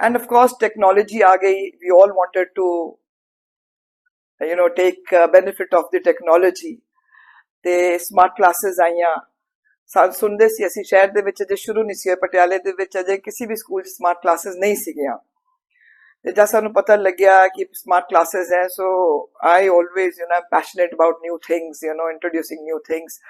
And of course technology aa gayi. We all wanted to take benefit of the technology. ਤੇ smart classes ਆਈਆਂ। ਸੁਣਦੇ ਸੀ ਅਸੀਂ ਸ਼ਹਿਰ ਦੇ ਵਿੱਚ ਅਜੇ ਸ਼ੁਰੂ ਨਹੀਂ ਸੀ ਹੋਏ, ਪਟਿਆਲੇ ਦੇ ਵਿੱਚ ਅਜੇ ਕਿਸੇ ਵੀ ਸਕੂਲ 'ਚ ਸਮਾਰਟ ਕਲਾਸਿਸ ਨਹੀਂ ਸੀਗੀਆਂ। ਤੇ ਜਦ ਸਾਨੂੰ ਪਤਾ ਲੱਗਿਆ ਕਿ ਸਮਾਰਟ ਕਲਾਸਿਸ ਹੈ, so I always passionate about new things, introducing new things.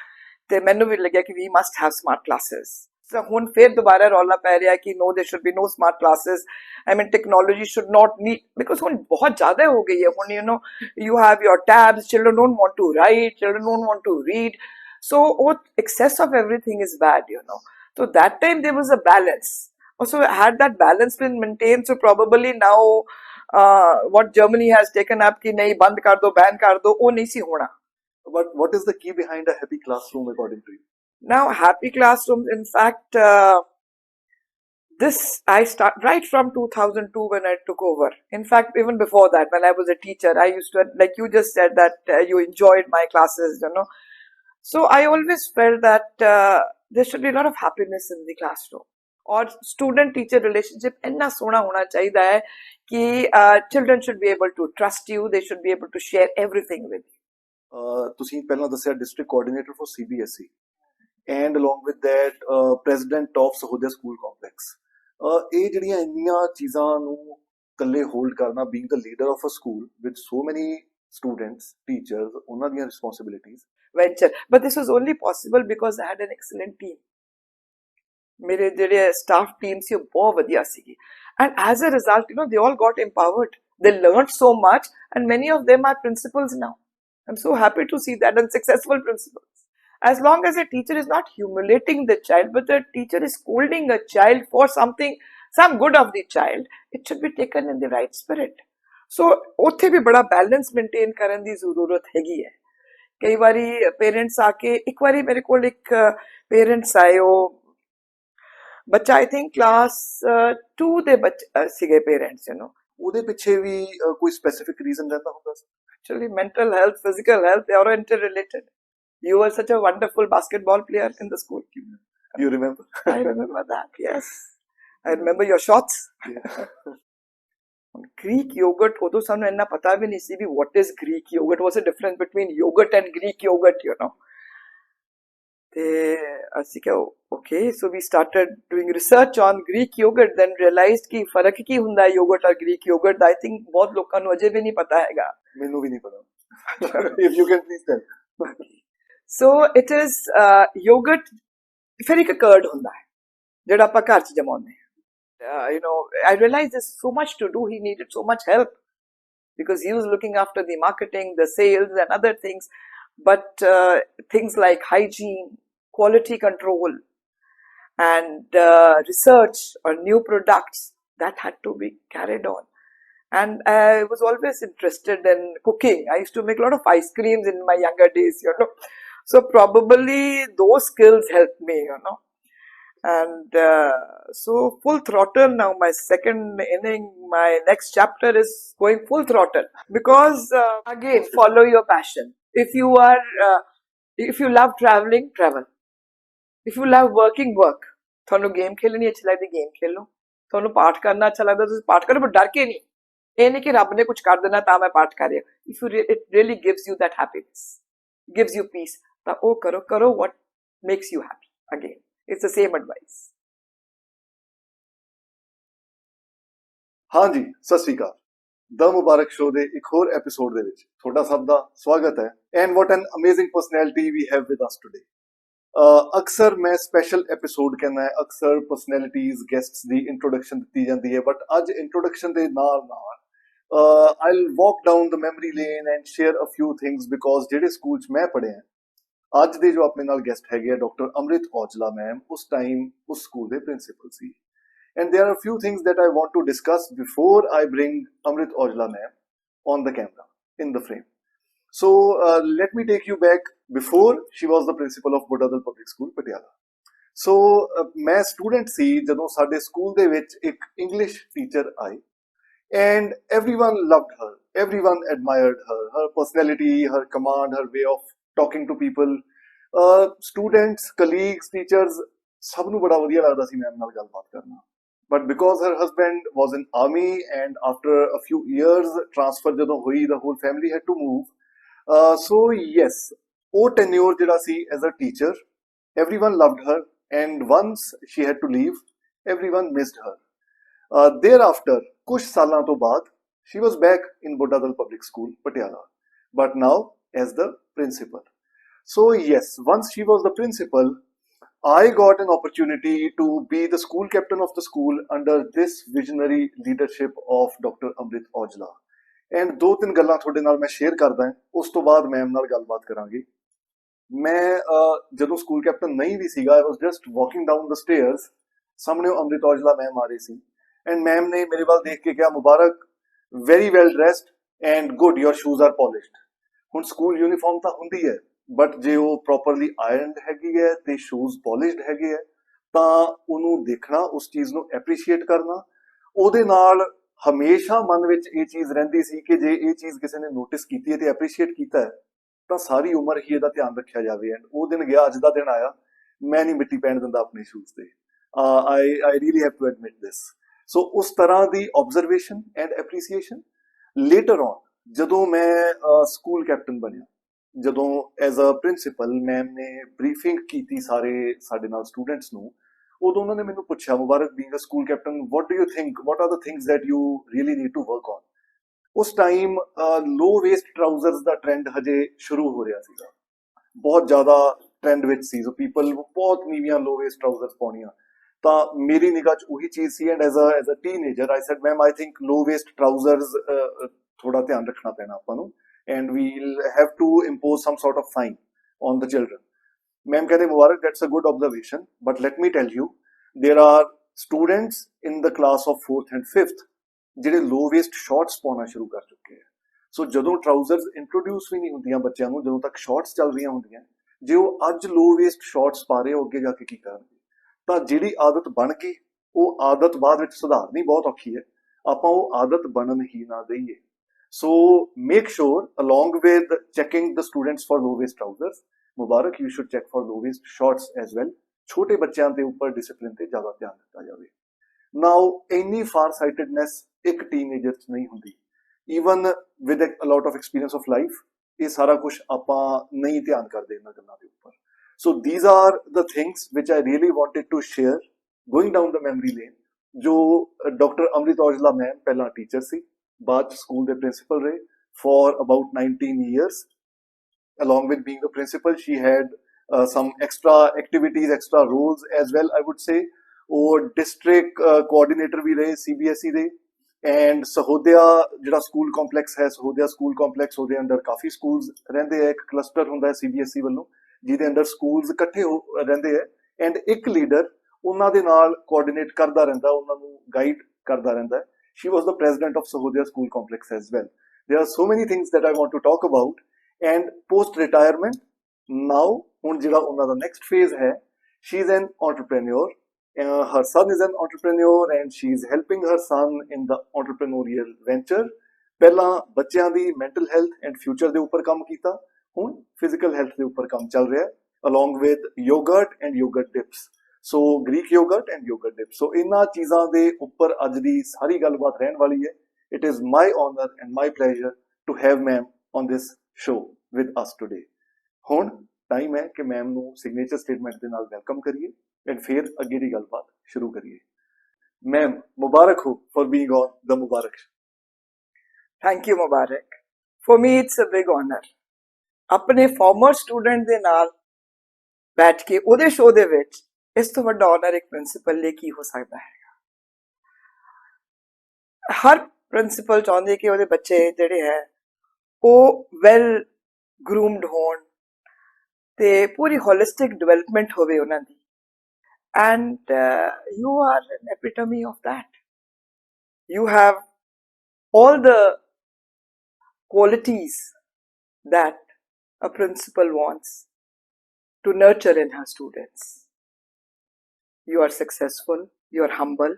ਤੇ ਮੈਨੂੰ ਵੀ ਲੱਗਿਆ ਕਿ we must have smart classes. So ਹੁਣ ਫਿਰ ਦੁਬਾਰਾ ਰੌਲਾ ਪੈ ਰਿਹਾ ਕਿ no there should be no smart classes. I mean technology should not need, because ਹੁਣ ਬਹੁਤ ਜ਼ਿਆਦਾ ਹੋ ਗਈ ਹੈ। ਹੁਣ you have your tabs, children don't want to write, children don't want to read, so excess of everything is bad. So that time there was a balance. Also had that balance been maintained, so probably now what Germany has taken up कि नहीं बंद कर दो, ban कर दो, वो नहीं सी होना। But what is the key behind a happy classroom according to you? Now, happy classrooms, in fact, this I start right from 2002 when I took over. In fact, even before that, when I was a teacher, I used to, like you just said, that you enjoyed my classes, So I always felt that there should be a lot of happiness in the classroom. Or student-teacher relationship ਇੰਨਾ ਸੋਹਣਾ ਹੋਣਾ ਚਾਹੀਦਾ ਹੈ ਕਿ children should be able to trust you, they should be able to share everything with you. ਤੁਸੀਂ ਪਹਿਲਾਂ ਦੱਸਿਆ district coordinator for CBSE. And along with that, president of Sahodya School Complex. ਇਹ ਜਿਹੜੀਆਂ ਇੰਨੀਆਂ ਚੀਜ਼ਾਂ ਨੂੰ ਇਕੱਲੇ ਹੋਲਡ ਕਰਨਾ, being the leader of a school with so many students, teachers, ਉਹਨਾਂ ਦੀਆਂ responsibilities. Venture, but this was only possible because I had an excellent team. ਮੇਰੇ ਜਿਹੜੇ staff team ਸੀ ਉਹ ਬਹੁਤ ਵਧੀਆ ਸੀਗੀ, and as a result, they all got empowered. They learned so much, and many of them are principals now. I'm so happy to see that, and successful principals. As long as a teacher is not humiliating the child, but the teacher is scolding a child for something, some good of the child, it should be taken in the right spirit. So ਉੱਥੇ ਵੀ ਬੜਾ balance maintain ਕਰਨ ਦੀ ਜ਼ਰੂਰਤ ਹੈਗੀ ਹੈ। ਕਈ ਵਾਰੀ parents ਆ ਕੇ, ਇੱਕ ਵਾਰੀ ਮੇਰੇ ਕੋਲ ਇੱਕ ਪੇਰੈਂਟਸ ਆਏ, ਉਹ ਬੱਚਾ ਆਈ ਥਿੰਕ ਕਲਾਸ 2 ਦੇ ਬੱਚੇ ਸੀਗੇ ਪੇਰੈਂਟਸ, ਉਹਦੇ ਪਿੱਛੇ ਵੀ ਕੋਈ ਸਪੈਸੀਫਿਕ ਰੀਜ਼ਨ ਰਹਿੰਦਾ ਹੁੰਦਾ ਸੀ? Actually mental health, physical health, they are interrelated. You were such a wonderful basketball player in the school. You remember? I remember that, yes. I remember your shots. Yeah. Greek yogurt, although ਸਾਨੂੰ ਇੰਨਾ ਪਤਾ ਵੀ ਨਹੀਂ ਸੀ ਵੀ what is Greek yogurt, what's the difference between yogurt and Greek yogurt, ਤੇ ਅਸੀਂ ਕਿਹਾ okay, so we started doing research on Greek yogurt, then realized ਕਿ ਫਰਕ ਕੀ ਹੁੰਦਾ ਹੈ yogurt ਔਰ Greek yogurt the. I think ਬਹੁਤ ਲੋਕਾਂ ਨੂੰ ਅਜੇ ਵੀ ਨਹੀਂ ਪਤਾ ਹੈਗਾ। ਮੈਨੂੰ ਵੀ ਨਹੀਂ ਪਤਾ। If you can please tell. So it is yogurt, ਫਿਰ ਇੱਕ curd ਹੁੰਦਾ ਹੈ ਜਿਹੜਾ ਆਪਾਂ ਘਰ 'ਚ ਜਮਾਉਂਦੇ ਹਾਂ। I realized there's so much to do. He needed so much help because he was looking after the marketing, the sales and other things. But things like hygiene, quality control and research on new products, that had to be carried on. And I was always interested in cooking. I used to make a lot of ice creams in my younger days, So probably those skills helped me, And so full throttle now, my second inning, my next chapter is going full throttle. Because again, follow your passion. If you love traveling, travel. If you love working, work. ਤੁਹਾਨੂੰ game ਖੇਲਣੀ ਅੱਛੀ ਲੱਗਦੀ, game ਖੇਲੋ। ਤੁਹਾਨੂੰ ਪਾਠ ਕਰਨਾ ਅੱਛਾ ਲੱਗਦਾ, ਤੁਸੀਂ ਪਾਠ ਕਰੋ, ਪਰ ਡਰ ਕੇ ਨਹੀਂ। ਇਹ ਨਹੀਂ ਕਿ ਰੱਬ ਨੇ ਕੁਝ ਕਰ ਦੇਣਾ ਤਾਂ ਮੈਂ ਪਾਠ ਕਰ ਰਿਹਾ। It really gives you that happiness, gives you peace, ਤਾਂ ਉਹ ਕਰੋ what makes you happy. Again, it's the same advice. ਹਾਂਜੀ, ਸਤਿ ਸ਼੍ਰੀ ਅਕਾਲ। ਦ ਮੁਬਾਰਕ ਸ਼ੋ ਦੇ ਇੱਕ ਹੋਰ ਐਪੀਸੋਡ ਦੇ ਵਿੱਚ ਤੁਹਾਡਾ ਸਭ ਦਾ ਸਵਾਗਤ ਹੈ। And what an amazing personality we have with us today. ਅਕਸਰ ਮੈਂ ਸਪੈਸ਼ਲ ਐਪੀਸੋਡ ਕਹਿੰਦਾ ਹੈ, ਅਕਸਰ ਪਰਸਨੈਲਿਟੀਜ਼, ਗੈਸਟਸ ਦੀ ਇੰਟਰੋਡਕਸ਼ਨ ਦਿੱਤੀ ਜਾਂਦੀ ਹੈ, ਬਟ ਅੱਜ ਇੰਟਰੋਡਕਸ਼ਨ ਦੇ ਨਾਲ I'll walk down the memory lane and share a few things because ਜਿਹੜੇ ਸਕੂਲ 'ਚ ਮੈਂ ਪੜ੍ਹਿਆ, ਅੱਜ ਦੇ ਜੋ ਆਪਣੇ ਨਾਲ ਗੈਸਟ ਹੈਗੇ ਆ ਡਾਕਟਰ ਅੰਮ੍ਰਿਤ ਔਜਲਾ ਮੈਮ, ਉਸ ਟਾਈਮ ਉਸ ਸਕੂਲ ਦੇ principal C. And there are a few things that I want to discuss before I bring Amrit Aujla ma'am on the camera, in the frame. So let me take you back before she was the principal of Budadal Public School, Patiala. So मैं student ਸੀ ਜਦੋਂ ਸਾਡੇ school ਦੇ ਵਿੱਚ ਇੱਕ English teacher I, and everyone loved her, everyone admired her, her personality, her command, her way of talking to people, students, colleagues, teachers, ਸਭ ਨੂੰ ਬੜਾ ਵਧੀਆ ਲੱਗਦਾ ਸੀ ਮੈਮ ਨਾਲ ਗੱਲਬਾਤ ਕਰਨਾ। but because her husband was in army and after a few years transfer ਜਦੋਂ ਹੋਈ the whole family had to move. So yes, ਉਹ tenure ਜਿਹੜਾ ਸੀ as a teacher, everyone loved her, and once she had to leave, everyone missed her. Thereafter ਕੁਝ ਸਾਲਾਂ ਤੋਂ ਬਾਅਦ she was back in Buddha Dal Public School, Patiala, but now as the principal. So yes, once she was the principal, I got an opportunity to be the school captain of the school under this visionary leadership of Dr. Amrit Aujla. And ਦੋ ਤਿੰਨ ਗੱਲਾਂ ਤੁਹਾਡੇ ਨਾਲ ਮੈਂ share ਕਰਦਾ ਹਾਂ, ਉਸ ਤੋਂ ਬਾਅਦ ਮੈਮ ਨਾਲ ਗੱਲਬਾਤ ਕਰਾਂਗੇ। ਮੈਂ ਜਦੋਂ ਸਕੂਲ ਕੈਪਟਨ ਨਹੀਂ ਵੀ ਸੀਗਾ, I was just walking down the stairs, ਸਾਹਮਣੇ ਅੰਮ੍ਰਿਤ ਔਜਲਾ ਮੈਮ ਆ ਰਹੀ ਸੀ, ਐਂਡ ਮੈਮ ਨੇ ਮੇਰੇ ਵੱਲ ਦੇਖ ਕੇ ਕਿਹਾ, ਮੁਬਾਰਕ, very well dressed and good, your shoes are polished. ਹੁਣ ਸਕੂਲ ਯੂਨੀਫਾਰਮ ਤਾਂ ਹੁੰਦੀ ਹੈ, ਬਟ ਜੇ ਉਹ ਪ੍ਰੋਪਰਲੀ ਆਇਰਨਡ ਹੈਗੀ ਹੈ ਤੇ ਸ਼ੂਜ਼ ਪੋਲਿਸ਼ਡ ਹੈਗੇ ਹੈ, ਤਾਂ ਉਹਨੂੰ ਦੇਖਣਾ, ਉਸ ਚੀਜ਼ ਨੂੰ ਐਪਰੀਸ਼ੀਏਟ ਕਰਨਾ, ਉਹਦੇ ਨਾਲ ਹਮੇਸ਼ਾ ਮਨ ਵਿੱਚ ਇਹ ਚੀਜ਼ ਰਹਿੰਦੀ ਸੀ ਕਿ ਜੇ ਇਹ ਚੀਜ਼ ਕਿਸੇ ਨੇ ਨੋਟਿਸ ਕੀਤੀ ਹੈ ਤੇ ਐਪਰੀਸ਼ੀਏਟ ਕੀਤਾ ਹੈ, ਤਾਂ ਸਾਰੀ ਉਮਰ ਹੀ ਇਹਦਾ ਧਿਆਨ ਰੱਖਿਆ ਜਾਵੇ। ਐਂਡ ਉਹ ਦਿਨ ਗਿਆ, ਅੱਜ ਦਾ ਦਿਨ ਆਇਆ, ਮੈਂ ਨਹੀਂ ਮਿੱਟੀ ਪੈਣ ਦਿੰਦਾ ਆਪਣੇ ਸ਼ੂਜ਼ ਤੇ। I really have to admit this. ਸੋ ਉਸ ਤਰ੍ਹਾਂ ਦੀ observation and appreciation later on ਜਦੋਂ ਮੈਂ ਸਕੂਲ ਕੈਪਟਨ ਬਣਿਆ, ਜਦੋਂ ਐਜ਼ ਅ ਪ੍ਰਿੰਸੀਪਲ ਮੈਮ ਨੇ ਬਰੀਫਿੰਗ ਕੀਤੀ ਸਾਡੇ ਨਾਲ ਸਟੂਡੈਂਟਸ ਨੂੰ, ਉਦੋਂ ਉਹਨਾਂ ਨੇ ਮੈਨੂੰ ਪੁੱਛਿਆ, Mubarak, being a school captain, what do you think, what are the things that you really need to work on. ਉਸ ਟਾਈਮ ਲੋ ਵੇਸਟ ਟਰਾਊਜ਼ਰਸ ਦਾ ਟ੍ਰੈਂਡ ਹਜੇ ਸ਼ੁਰੂ ਹੋ ਰਿਹਾ ਸੀਗਾ, ਬਹੁਤ ਜ਼ਿਆਦਾ ਟ੍ਰੈਂਡ ਵਿੱਚ ਸੀ, ਸੋ ਪੀਪਲ ਬਹੁਤ ਨੀਵੀਆਂ ਲੋ ਵੇਸਟ ਟਰਾਊਜ਼ਰਸ ਪਾਉਣੀਆਂ, ਤਾਂ ਮੇਰੀ ਨਿਗਾਹ 'ਚ ਉਹੀ ਚੀਜ਼ ਸੀ। And as a teenager I said, ma'am, I think low waist trousers ਥੋੜਾ ਧਿਆਨ ਰੱਖਣਾ ਪੈਣਾ ਆਪਾਂ ਨੂੰ, and we'll have to impose some sort of fine on the children. Ma'am कहते, Mubarak, that's a good observation, but let me tell you, there are students in the class of 4th and 5th ਜਿਹੜੇ low waist shorts ਪਾਉਣਾ ਸ਼ੁਰੂ ਕਰ ਚੁੱਕੇ ਹੈ। ਸੋ ਜਦੋਂ trousers introduce ਵੀ ਨਹੀਂ ਹੁੰਦੀਆਂ ਬੱਚਿਆਂ ਨੂੰ, ਜਦੋਂ ਤੱਕ shorts ਚੱਲ ਰਹੀਆਂ ਹੁੰਦੀਆਂ, ਜੇ ਉਹ ਅੱਜ low waist shorts ਪਾ ਰਹੇ ਹੋ, ਅੱਗੇ ਜਾ ਕੇ ਕੀ ਕਰਨਗੇ? ਤਾਂ ਜਿਹੜੀ ਆਦਤ ਬਣ ਗਈ, ਉਹ ਆਦਤ ਬਾਅਦ ਵਿੱਚ ਸੁਧਾਰਨੀ ਬਹੁਤ ਔਖੀ ਹੈ, ਆਪਾਂ ਉਹ ਆਦਤ ਬਣਨ ਹੀ ਨਾ ਦਈਏ। So make sure, along with checking the students for low waist trousers, Mubarak, you should check for low waist shorts as well. छोटे बच्चों के ऊपर डिसिप्लिन पे ज़्यादा ध्यान दिता जाए। Now, any far-sightedness एक teenager च नहीं होती. Even with a lot of experience of life, ये सारा कुछ आपा नहीं ध्यान कर देना गल्लां दे ऊपर. So these are the things which I really wanted to share going down the memory lane. जो Dr. Amrit Aujla मैम पहला टीचर सी, बाद ਸਕੂਲ ਦੇ ਪ੍ਰਿੰਸੀਪਲ ਰਹੇ for about 19 years. Along with being the principal, she had some extra activities, extra roles as well, I would say. ਉਹ district coordinator ਵੀ ਰਹੇ CBSE ਦੇ, and ਸਹੋਦਿਆ ਜਿਹੜਾ school complex ਹੈ, ਸਹੋਦਿਆ school complex, ਉਹਦੇ under ਕਾਫੀ schools ਰਹਿੰਦੇ ਹੈ, ਇੱਕ ਕਲਸਟਰ ਹੁੰਦਾ ਹੈ CBSE ਵੱਲੋਂ ਜਿਹਦੇ ਅੰਡਰ ਸਕੂਲਸ ਇਕੱਠੇ ਰਹਿੰਦੇ ਹੈ, ਐਂਡ ਇੱਕ ਲੀਡਰ ਉਹਨਾਂ ਦੇ ਨਾਲ ਕੋਆਰਡੀਨੇਟ ਕਰਦਾ ਰਹਿੰਦਾ, ਉਹਨਾਂ ਨੂੰ ਗਾਈਡ ਕਰਦਾ ਰਹਿੰਦਾ ਹੈ। She was the president of Sahodaya School Complex as well. There are so many things that I want to talk about. And post-retirement, now, the next phase hai, she is an entrepreneur. Her son is an entrepreneur and she is helping her son in the entrepreneurial venture. Pehla bachyan di mental health and future de upar kam kita. Hun physical health de upar kam chal raha hai, along with yogurt and yogurt dips. So Greek yogurt and yogurt dip. So इन्हां चीज़ां दे उपर अज दी सारी गलबात रहन वाली है. It is my honor and my pleasure to have ma'am on this show with us today. ਹੁਣ time है कि मैम ਨੂੰ signature statement ਦੇ ਨਾਲ welcome करिए and फिर ਅੱਗੇ ਦੀ गलबात शुरू करिए. मैम, मुबारक हो for being on the Mubarak Show. Thank you, Mubarak. For me, it's a big honor. ਆਪਣੇ former student ਦੇ ਨਾਲ ਬੈਠ ਕੇ ਉਹਦੇ ਸ਼ੋਅ ਦੇ ਵਿੱਚ ਇਸ ਤੋਂ ਵੱਡਾ ਆਨਰ ਇੱਕ ਪ੍ਰਿੰਸੀਪਲ ਲਈ ਕੀ ਹੋ ਸਕਦਾ ਹੈ। ਹਰ ਪ੍ਰਿੰਸੀਪਲ ਚਾਹੁੰਦੇ ਕਿ ਉਹਦੇ ਬੱਚੇ ਜਿਹੜੇ ਹੈ ਉਹ ਵੈਲ ਗਰੂਮਡ ਹੋਣ ਤੇ ਪੂਰੀ ਹੋਲਿਸਟਿਕ ਡਿਵੈਲਪਮੈਂਟ ਹੋਵੇ ਉਹਨਾਂ ਦੀ, and you are an epitome of that. You have all the qualities that a principal wants to nurture in her students. You are successful, you are humble,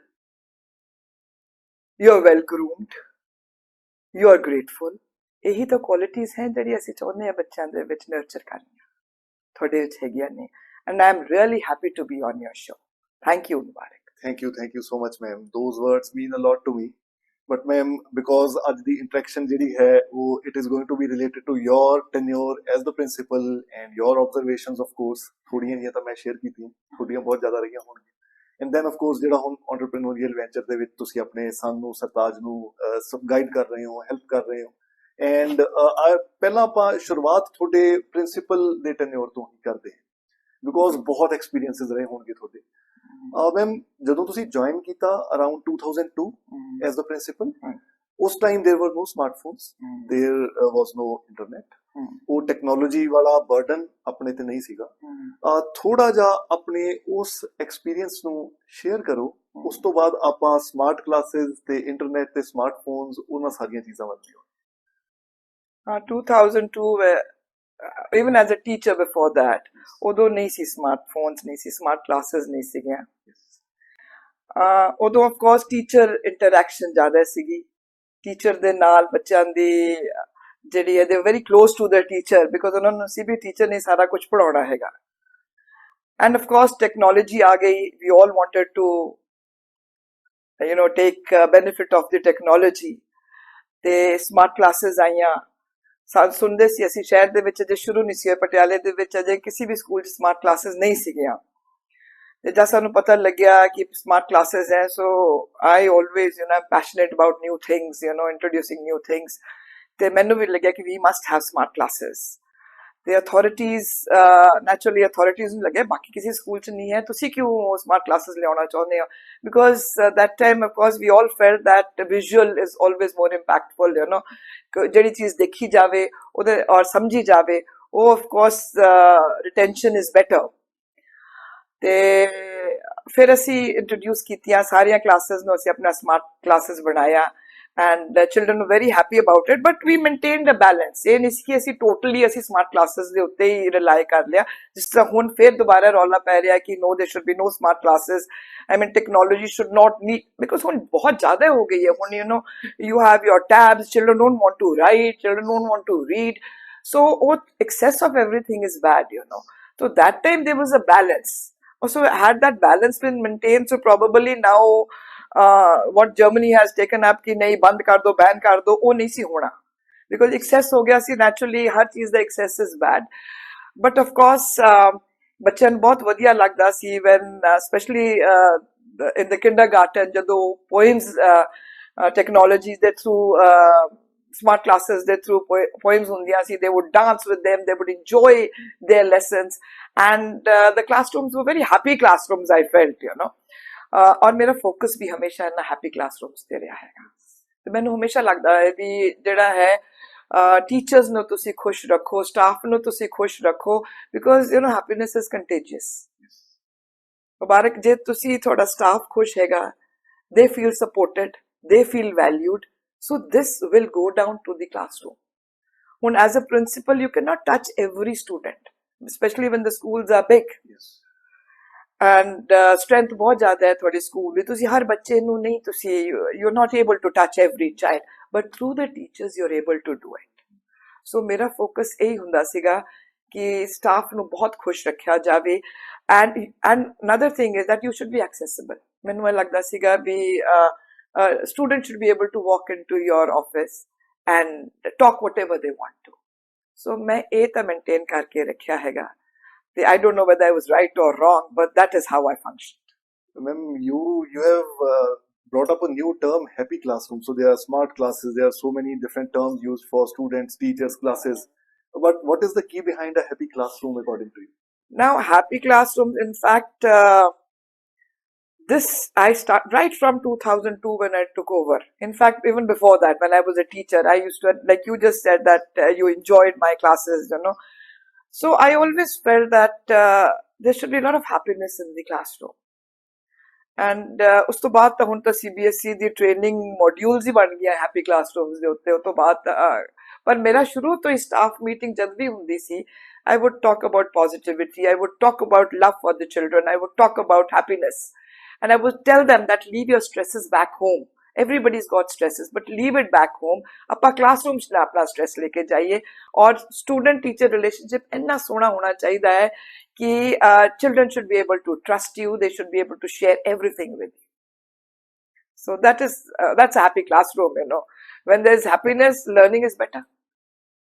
you are well groomed, you are grateful. ਇਹੀ ਤਾਂ qualities हैं ਜਿਹੜੀ ਅਸੀਂ ਚਾਹੁੰਦੇ ਹਾਂ ਬੱਚਿਆਂ ਦੇ ਵਿੱਚ nurture ਕਰਨੀਆਂ, ਤੁਹਾਡੇ ਵਿੱਚ ਹੈਗੀਆਂ ਨੇ, and I am really happy to be on your show. Thank you, Mubarak. Thank you so much, ma'am. Those words mean a lot to me. But ma'am, because ਅੱਜ ਦੀ interaction ਜਿਹੜੀ ਹੈ ਉਹ it is going to be related to your tenure as the principal and your observations, of course. ਥੋੜੀਆਂ ਜਿਹੀਆਂ ਤਾਂ ਮੈਂ share ਕੀਤੀਆਂ, ਥੋੜੀਆਂ ਬਹੁਤ ਜ਼ਿਆਦਾ ਰਹੀਆਂ ਹੋਣਗੀਆਂ। And then of course ਜਿਹੜਾ ਹੁਣ entrepreneurial venture ਦੇ ਵਿੱਚ ਤੁਸੀਂ ਆਪਣੇ son ਨੂੰ ਸਰਤਾਜ ਨੂੰ ਗਾਈਡ ਕਰ ਰਹੇ ਹੋ, ਹੈਲਪ ਕਰ ਰਹੇ ਹੋ। ਐਂਡ ਪਹਿਲਾਂ ਆਪਾਂ ਸ਼ੁਰੂਆਤ ਤੁਹਾਡੇ ਪ੍ਰਿੰਸੀਪਲ ਦੇ ਟੈਨਿਓਰ ਤੋਂ ਹੀ ਕਰਦੇ ਹਾਂ, ਬਿਕੋਜ਼ ਬਹੁਤ ਐਕਸਪੀਰੀਐਂਸਿਸ ਰਹੇ ਹੋਣਗੇ ਤੁਹਾਡੇ। ਮੈਮ ਜਦੋਂ ਤੁਸੀਂ ਜੁਆਇਨ ਕੀਤਾ ਅਰਾਊਂਡ 2002 ਐਜ਼ ਦਾ ਪ੍ਰਿੰਸੀਪਲ, ਉਸ time there were no smartphones, there was no internet, ਉਹ ਟੈਕਨੋਲੋਜੀ ਵਾਲਾ ਬਰਡਨ ਆਪਣੇ ਤੇ ਨਹੀਂ ਸੀਗਾ। ਥੋੜਾ ਜਿਹਾ ਆਪਣੇ ਉਸ ਐਕਸਪੀਰੀਅੰਸ ਨੂੰ ਸ਼ੇਅਰ ਕਰੋ, ਉਸ ਤੋਂ ਬਾਅਦ ਆਪਾਂ ਸਮਾਰਟ ਕਲਾਸਿਸ ਤੇ ਇੰਟਰਨੈਟ ਤੇ ਸਮਾਰਟਫੋਨਸ ਉਹਨਾਂ ਸਾਰੀਆਂ ਚੀਜ਼ਾਂ ਵੱਲ ਵੀ 2002 even as a teacher before that, ਉਦੋਂ ਨਹੀਂ ਸੀ smartphones, ਨਹੀਂ ਸੀ smart classes, ਨਹੀਂ ਸੀਗੀਆਂ। ਉਦੋਂ of course teacher interaction ਜ਼ਿਆਦਾ ਸੀਗੀ, teacher ਦੇ ਨਾਲ ਬੱਚਿਆਂ ਦੀ ਜਿਹੜੀ ਹੈ they were very close to their teacher because ਉਹਨਾਂ ਨੂੰ ਸੀ ਵੀ teacher ਨੇ ਸਾਰਾ ਕੁਝ ਪੜਾਉਣਾ ਹੈਗਾ। and of course technology ਆ ਗਈ, we all wanted to take benefit of the technology, ਤੇ smart classes ਆਈਆਂ। ਸੁਣਦੇ ਸੀ ਅਸੀਂ ਸ਼ਹਿਰ ਦੇ ਵਿੱਚ ਅਜੇ ਸ਼ੁਰੂ ਨਹੀਂ ਸੀ ਹੋਏ, ਪਟਿਆਲੇ ਦੇ ਵਿੱਚ ਅਜੇ ਕਿਸੇ ਵੀ ਸਕੂਲ 'ਚ ਸਮਾਰਟ ਕਲਾਸਿਸ ਨਹੀਂ ਸੀਗੀਆਂ। ਤੇ ਜਦ ਸਾਨੂੰ ਪਤਾ ਲੱਗਿਆ ਕਿ ਸਮਾਰਟ ਕਲਾਸਿਸ ਹੈ, so I always passionate about new things, introducing new things. ਤੇ ਮੈਨੂੰ ਵੀ ਲੱਗਿਆ ਕਿ we must have smart classes. ਤੇ ਅਥਾਰਟੀਜ਼ ਨੈਚੁਰਲੀ ਅਥਾਰਟੀਜ਼ ਨੂੰ ਲੱਗਿਆ ਬਾਕੀ ਕਿਸੇ ਸਕੂਲ 'ਚ ਨਹੀਂ ਹੈ, ਤੁਸੀਂ ਕਿਉਂ ਸਮਾਰਟ ਕਲਾਸਿਸ ਲਿਆਉਣਾ ਚਾਹੁੰਦੇ ਹੋ? Because that time of course we all felt that visual is always more impactful, ਜਿਹੜੀ ਚੀਜ਼ ਦੇਖੀ ਜਾਵੇ ਉਹਦੇ ਔਰ ਸਮਝੀ ਜਾਵੇ, ਉਹ of course retention is better। ਤੇ ਫਿਰ ਅਸੀਂ ਇੰਟਰੋਡਿਊਸ ਕੀਤੀਆਂ ਸਾਰੀਆਂ ਕਲਾਸਿਸ ਨੂੰ, ਅਸੀਂ ਆਪਣਾ ਸਮਾਰਟ ਕਲਾਸਿਸ ਬਣਾਇਆ and children were very happy about it, but we maintained a balance। ਇਹ ਨਹੀਂ ਸੀ ਕਿ ਅਸੀਂ ਟੋਟਲੀ ਅਸੀਂ ਸਮਾਰਟ ਕਲਾਸਿਸ ਦੇ ਉੱਤੇ ਹੀ ਰਿਲਾਈ ਕਰ ਲਿਆ, ਜਿਸ ਤਰ੍ਹਾਂ ਹੁਣ ਫਿਰ ਦੁਬਾਰਾ ਰੌਲਾ ਪੈ ਰਿਹਾ ਕਿ no there should be no smart classes, I mean technology should not need, because ਹੁਣ ਬਹੁਤ ਜ਼ਿਆਦਾ ਹੋ ਗਈ ਹੈ। ਹੁਣ you have your tabs, children don't want to write, children don't want to read, so excess of everything is bad, so that time there was a balance। Also had that balance been maintained, so probably now what Germany has taken up कि नहीं बंद कर दो, ban कर दो, वो नहीं सी होना, because excess हो गया सी। naturally हर चीज ਦਾ excess is bad, but of course ਬੱਚਿਆਂ ਨੂੰ ਬਹੁਤ ਵਧੀਆ ਲੱਗਦਾ ਸੀ when especially in the kindergarten ਜਦੋਂ poems technology ਦੇ through smart classes ਦੇ through poems ਹੁੰਦੀਆਂ ਸੀ, they would dance with them, they would enjoy their lessons, and the classrooms were very happy classrooms, I felt, ਔਰ ਮੇਰਾ focus ਵੀ ਹਮੇਸ਼ਾ ਇਹਨਾਂ happy classrooms ਤੇ ਰਿਹਾ ਹੈਗਾ। ਤੇ ਮੈਨੂੰ ਹਮੇਸ਼ਾ ਲੱਗਦਾ ਹੈ ਵੀ ਜਿਹੜਾ ਹੈ ਟੀਚਰਸ ਨੂੰ ਤੁਸੀਂ ਖੁਸ਼ ਰੱਖੋ, ਸਟਾਫ ਨੂੰ ਤੁਸੀਂ ਖੁਸ਼ ਰੱਖੋ, because happiness is contagious. Mubarak ਜੇ ਤੁਸੀਂ ਤੁਹਾਡਾ ਸਟਾਫ ਖੁਸ਼ ਹੈਗਾ, they feel supported, they feel valued, so this will go down to the classroom. ਹੁਣ as a principal you can not touch every student, specially when the schools are big and strength ਬਹੁਤ ਜ਼ਿਆਦਾ ਹੈ ਤੁਹਾਡੇ school ਵਿੱਚ, ਤੁਸੀਂ ਹਰ ਬੱਚੇ ਨੂੰ ਨਹੀਂ, ਤੁਸੀਂ you're not able to touch every child, but through the teachers you're able to do it। so ਮੇਰਾ ਫੋਕਸ ਇਹੀ ਹੁੰਦਾ ਸੀਗਾ ਕਿ ਸਟਾਫ ਨੂੰ ਬਹੁਤ ਖੁਸ਼ ਰੱਖਿਆ ਜਾਵੇ, and another thing is that you should be accessible। ਮੈਨੂੰ ਇਹ ਲੱਗਦਾ ਸੀਗਾ ਵੀ students should be able to walk into your office and talk whatever they want to, so ਮੈਂ ਇਹ ਤਾਂ ਮੇਨਟੇਨ ਕਰਕੇ ਰੱਖਿਆ ਹੈਗਾ। I don't know whether I was right or wrong, but that is how I functioned. Ma'am, you have brought up a new term, happy classroom. So there are smart classes, there are so many different terms used for students, teachers, classes. But what is the key behind a happy classroom according to you? Now, happy classrooms, in fact, this I start right from 2002 when I took over. In fact, even before that, when I was a teacher, I used to, like you just said, that you enjoyed my classes, So I always felt that there should be a lot of happiness in the classroom. And ਉਸ ਤੋਂ ਬਾਅਦ ਤਾਂ ਹੁਣ ਤਾਂ CBSE ਦੀ training modules ਹੀ ਬਣ ਗਈਆਂ happy classrooms ਦੇ ਉੱਤੇ। ਉਸ ਤੋਂ ਬਾਅਦ ਪਰ ਮੇਰਾ ਸ਼ੁਰੂ ਤੋਂ ਹੀ ਸਟਾਫ ਮੀਟਿੰਗ ਜਦ ਵੀ ਹੁੰਦੀ ਸੀ, I would talk about positivity, I would talk about love for the children, I would talk about happiness, and I would tell them that leave your stresses back home। everybody's got stresses, but leave it back home। ਆਪਾਂ classroom 'ਚ ਨਾ ਆਪਣਾ stress ਲੈ ਕੇ ਜਾਈਏ, ਔਰ student teacher relationship ਇੰਨਾ ਸੋਹਣਾ ਹੋਣਾ ਚਾਹੀਦਾ ਹੈ कि children should be able to trust you, they should be able to share everything with you. So that's a happy classroom, When there's happiness, learning is better.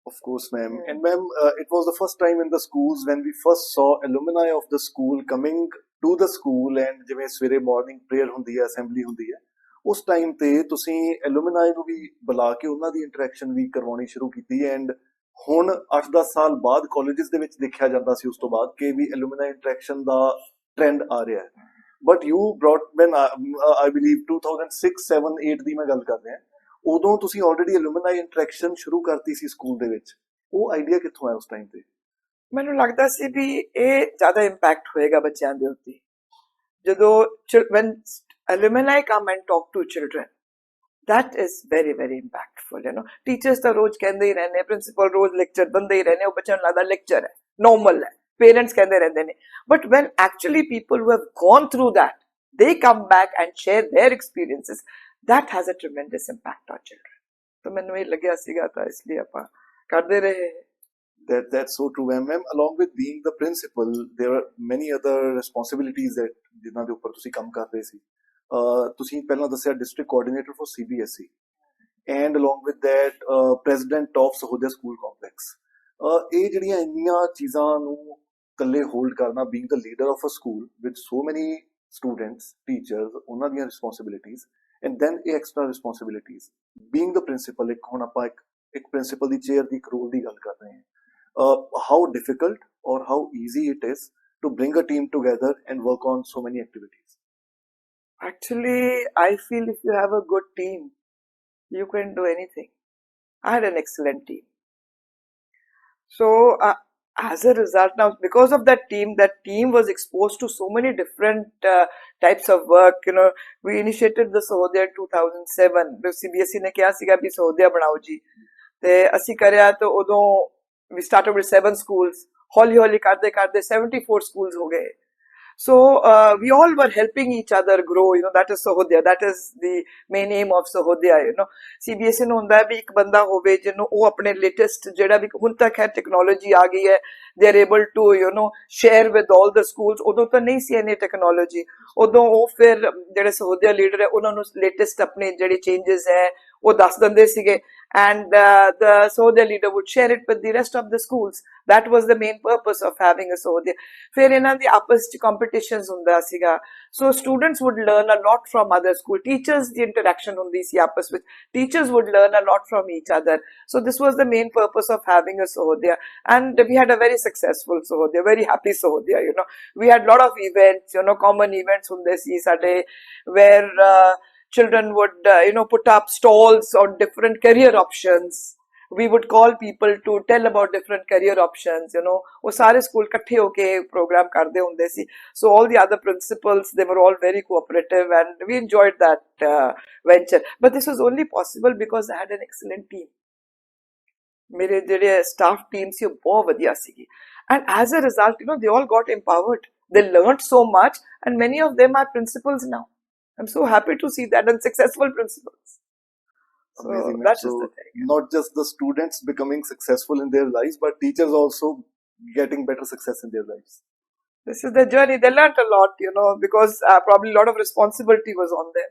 Of course, ma'am. And ma'am, it was the first time in the schools when we first saw alumni of the school coming to the school and ਜਿਵੇਂ ਸਵੇਰੇ morning prayer ਹੁੰਦੀ ਹੈ, assembly ਹੁੰਦੀ ਹੈ, ਉਸ time ਤੇ ਤੁਸੀਂ ਐਲੂਮਨਾਈ ਨੂੰ ਵੀ ਬੁਲਾ ਕੇ ਉਹਨਾਂ ਦੀ ਇੰਟਰੈਕਸ਼ਨ ਵੀ ਕਰਵਾਉਣੀ ਸ਼ੁਰੂ ਕੀਤੀ ਐਂਡ ਹੁਣ 8-10 ਸਾਲ ਬਾਅਦ ਕਾਲਜਸ ਦੇ ਵਿੱਚ ਦੇਖਿਆ ਜਾਂਦਾ ਸੀ ਉਸ ਤੋਂ ਬਾਅਦ ਕਿ ਵੀ ਐਲੂਮਨਾਈ ਇੰਟਰੈਕਸ਼ਨ ਦਾ ਟ੍ਰੈਂਡ ਆ ਰਿਹਾ ਹੈ but you brought van I believe 2006 7 8 ਦੀ ਮੈਂ ਗੱਲ ਕਰ ਰਿਹਾ ਉਦੋਂ ਤੁਸੀਂ ਆਲਰੇਡੀ ਐਲੂਮਨਾਈ ਇੰਟਰੈਕਸ਼ਨ ਸ਼ੁਰੂ ਕਰਤੀ ਸੀ ਸਕੂਲ ਦੇ ਵਿੱਚ ਉਹ ਆਈਡੀਆ ਕਿੱਥੋਂ ਆਇਆ ਉਸ ਟਾਈਮ ਤੇ ਮੈਨੂੰ ਲੱਗਦਾ ਸੀ ਵੀ ਇਹ ਜ਼ਿਆਦਾ ਇੰਪੈਕਟ ਹੋਏਗਾ ਬੱਚਿਆਂ ਦੇ ਉੱਤੇ ਜਦੋਂ when alumni come and talk to children that is very very impactful teachers ਤਾਂ ਰੋਜ਼ ਕਹਿੰਦੇ ਹੀ ਰਹਿੰਦੇ ਪ੍ਰਿੰਸੀਪਲ ਰੋਜ਼ ਲੈਕਚਰ ਦਿੰਦੇ ਹੀ ਰਹਿੰਦੇ ਉਹ ਬੱਚਿਆਂ ਨੂੰ ਲੱਗਦਾ ਲੈਕਚਰ ਹੈ normal ਹੈ parents ਕਹਿੰਦੇ ਰਹਿੰਦੇ ਨੇ but when actually people who have gone through that they come back and share their experiences that has a tremendous impact on children ਤਾਂ ਮੈਨੂੰ ਇਹ ਲੱਗਿਆ ਸੀਗਾ ਤਾਂ ਇਸ ਲਈ ਆਪਾਂ ਕਰਦੇ ਰਹੇ That's so true, ma'am. Along with being the principal, there are many other responsibilities that ਜਿਨ੍ਹਾਂ ਦੇ ਉੱਪਰ ਤੁਸੀਂ ਕੰਮ ਕਰ ਰਹੇ ਸੀ ਤੁਸੀਂ ਪਹਿਲਾਂ ਦੱਸਿਆ district coordinator for CBSE and along with that president of Sahodaya school complex ਇਹ ਜਿਹੜੀਆਂ ਇੰਨੀਆਂ ਚੀਜ਼ਾਂ ਨੂੰ ਇਕੱਲੇ ਹੋਲਡ ਕਰਨਾ being the leader of a school with so many students teachers ਉਹਨਾਂ ਦੀਆਂ responsibilities and then ਇਹ extra responsibilities being the principal ਇੱਕ ਹੁਣ ਆਪਾਂ ਇੱਕ ਪ੍ਰਿੰਸੀਪਲ ਦੀ ਚੇਅਰ ਦੀ ਇੱਕ ਰੋਲ ਦੀ ਗੱਲ ਕਰ ਰਹੇ ਹਾਂ how difficult or how easy it is to bring a team together and work on so many activities? Actually, I feel if you have a good team, you can do anything. I had an excellent team. So, as a result, now because of that team was exposed to so many different types of work. We initiated the Sahodaya in 2007. CBSE ने किया सीगा भी Sahodaya बनाओ जी. ते ਅਸੀਂ करिया तो उदों we started with 7 schools holi karte 74 schools ho gaye so we all were helping each other grow that is Sahodaya that is the main aim of Sahodaya CBSE ਨੂੰ ਹੁੰਦਾ ਹੈ ਵੀ ਇੱਕ ਬੰਦਾ ਹੋਵੇ ਜਿਹਨੂੰ ਉਹ ਆਪਣੇ ਲੇਟੈਸਟ ਜਿਹੜਾ ਵੀ ਹੁਣ ਤੱਕ ਹੈ ਟੈਕਨੋਲੋਜੀ ਆ ਗਈ ਹੈ they are able to share with all the schools ਉਦੋਂ ਤਾਂ ਨਹੀਂ ਸੀ ਇਹਨੀ ਟੈਕਨੋਲੋਜੀ ਉਦੋਂ ਉਹ ਫਿਰ ਜਿਹੜੇ Sahodaya ਲੀਡਰ ਹੈ ਉਹਨਾਂ ਨੂੰ ਲੇਟੈਸਟ ਆਪਣੇ ਜਿਹੜੇ ਚੇਂਜਸ ਹੈ ਉਹ ਦੱਸ ਦਿੰਦੇ ਸੀਗੇ and the Sahodaya leader would share it with the rest of the schools that was the main purpose of having a Sahodaya ਫਿਰ ਇਹਨਾਂ ਦੀ ਆਪਸ ਚ competitions ਹੁੰਦਾ ਸੀਗਾ so students would learn a lot from other school teachers the interaction ਹੁੰਦੀ ਸੀ ਆਪਸ ਵਿੱਚ teachers would learn a lot from each other so this was the main purpose of having a Sahodaya and we had a very successful Sahodaya very happy Sahodaya we had lot of events common events ਹੁੰਦੇ ਸੀ ਸਾਡੇ where children would put up stalls on different career options we would call people to tell about different career options ਉਹ ਸਾਰੇ school ਇਕੱਠੇ ਹੋ ਕੇ programme ਕਰਦੇ ਹੁੰਦੇ ਸੀ so all the other principals they were all very cooperative and we enjoyed that venture but this was only possible because I had an excellent team ਮੇਰੇ ਜਿਹੜੇ staff team ਸੀ ਉਹ ਬਹੁਤ ਵਧੀਆ ਸੀਗੀ and as a result they all got empowered they learned so much and many of them are principals now I'm so happy to see that and successful principals. So amazing. that So is the thing. not just the students becoming successful in their lives, but teachers also getting better success in their lives. This is the journey. They learned a lot, because probably a lot of responsibility was on them.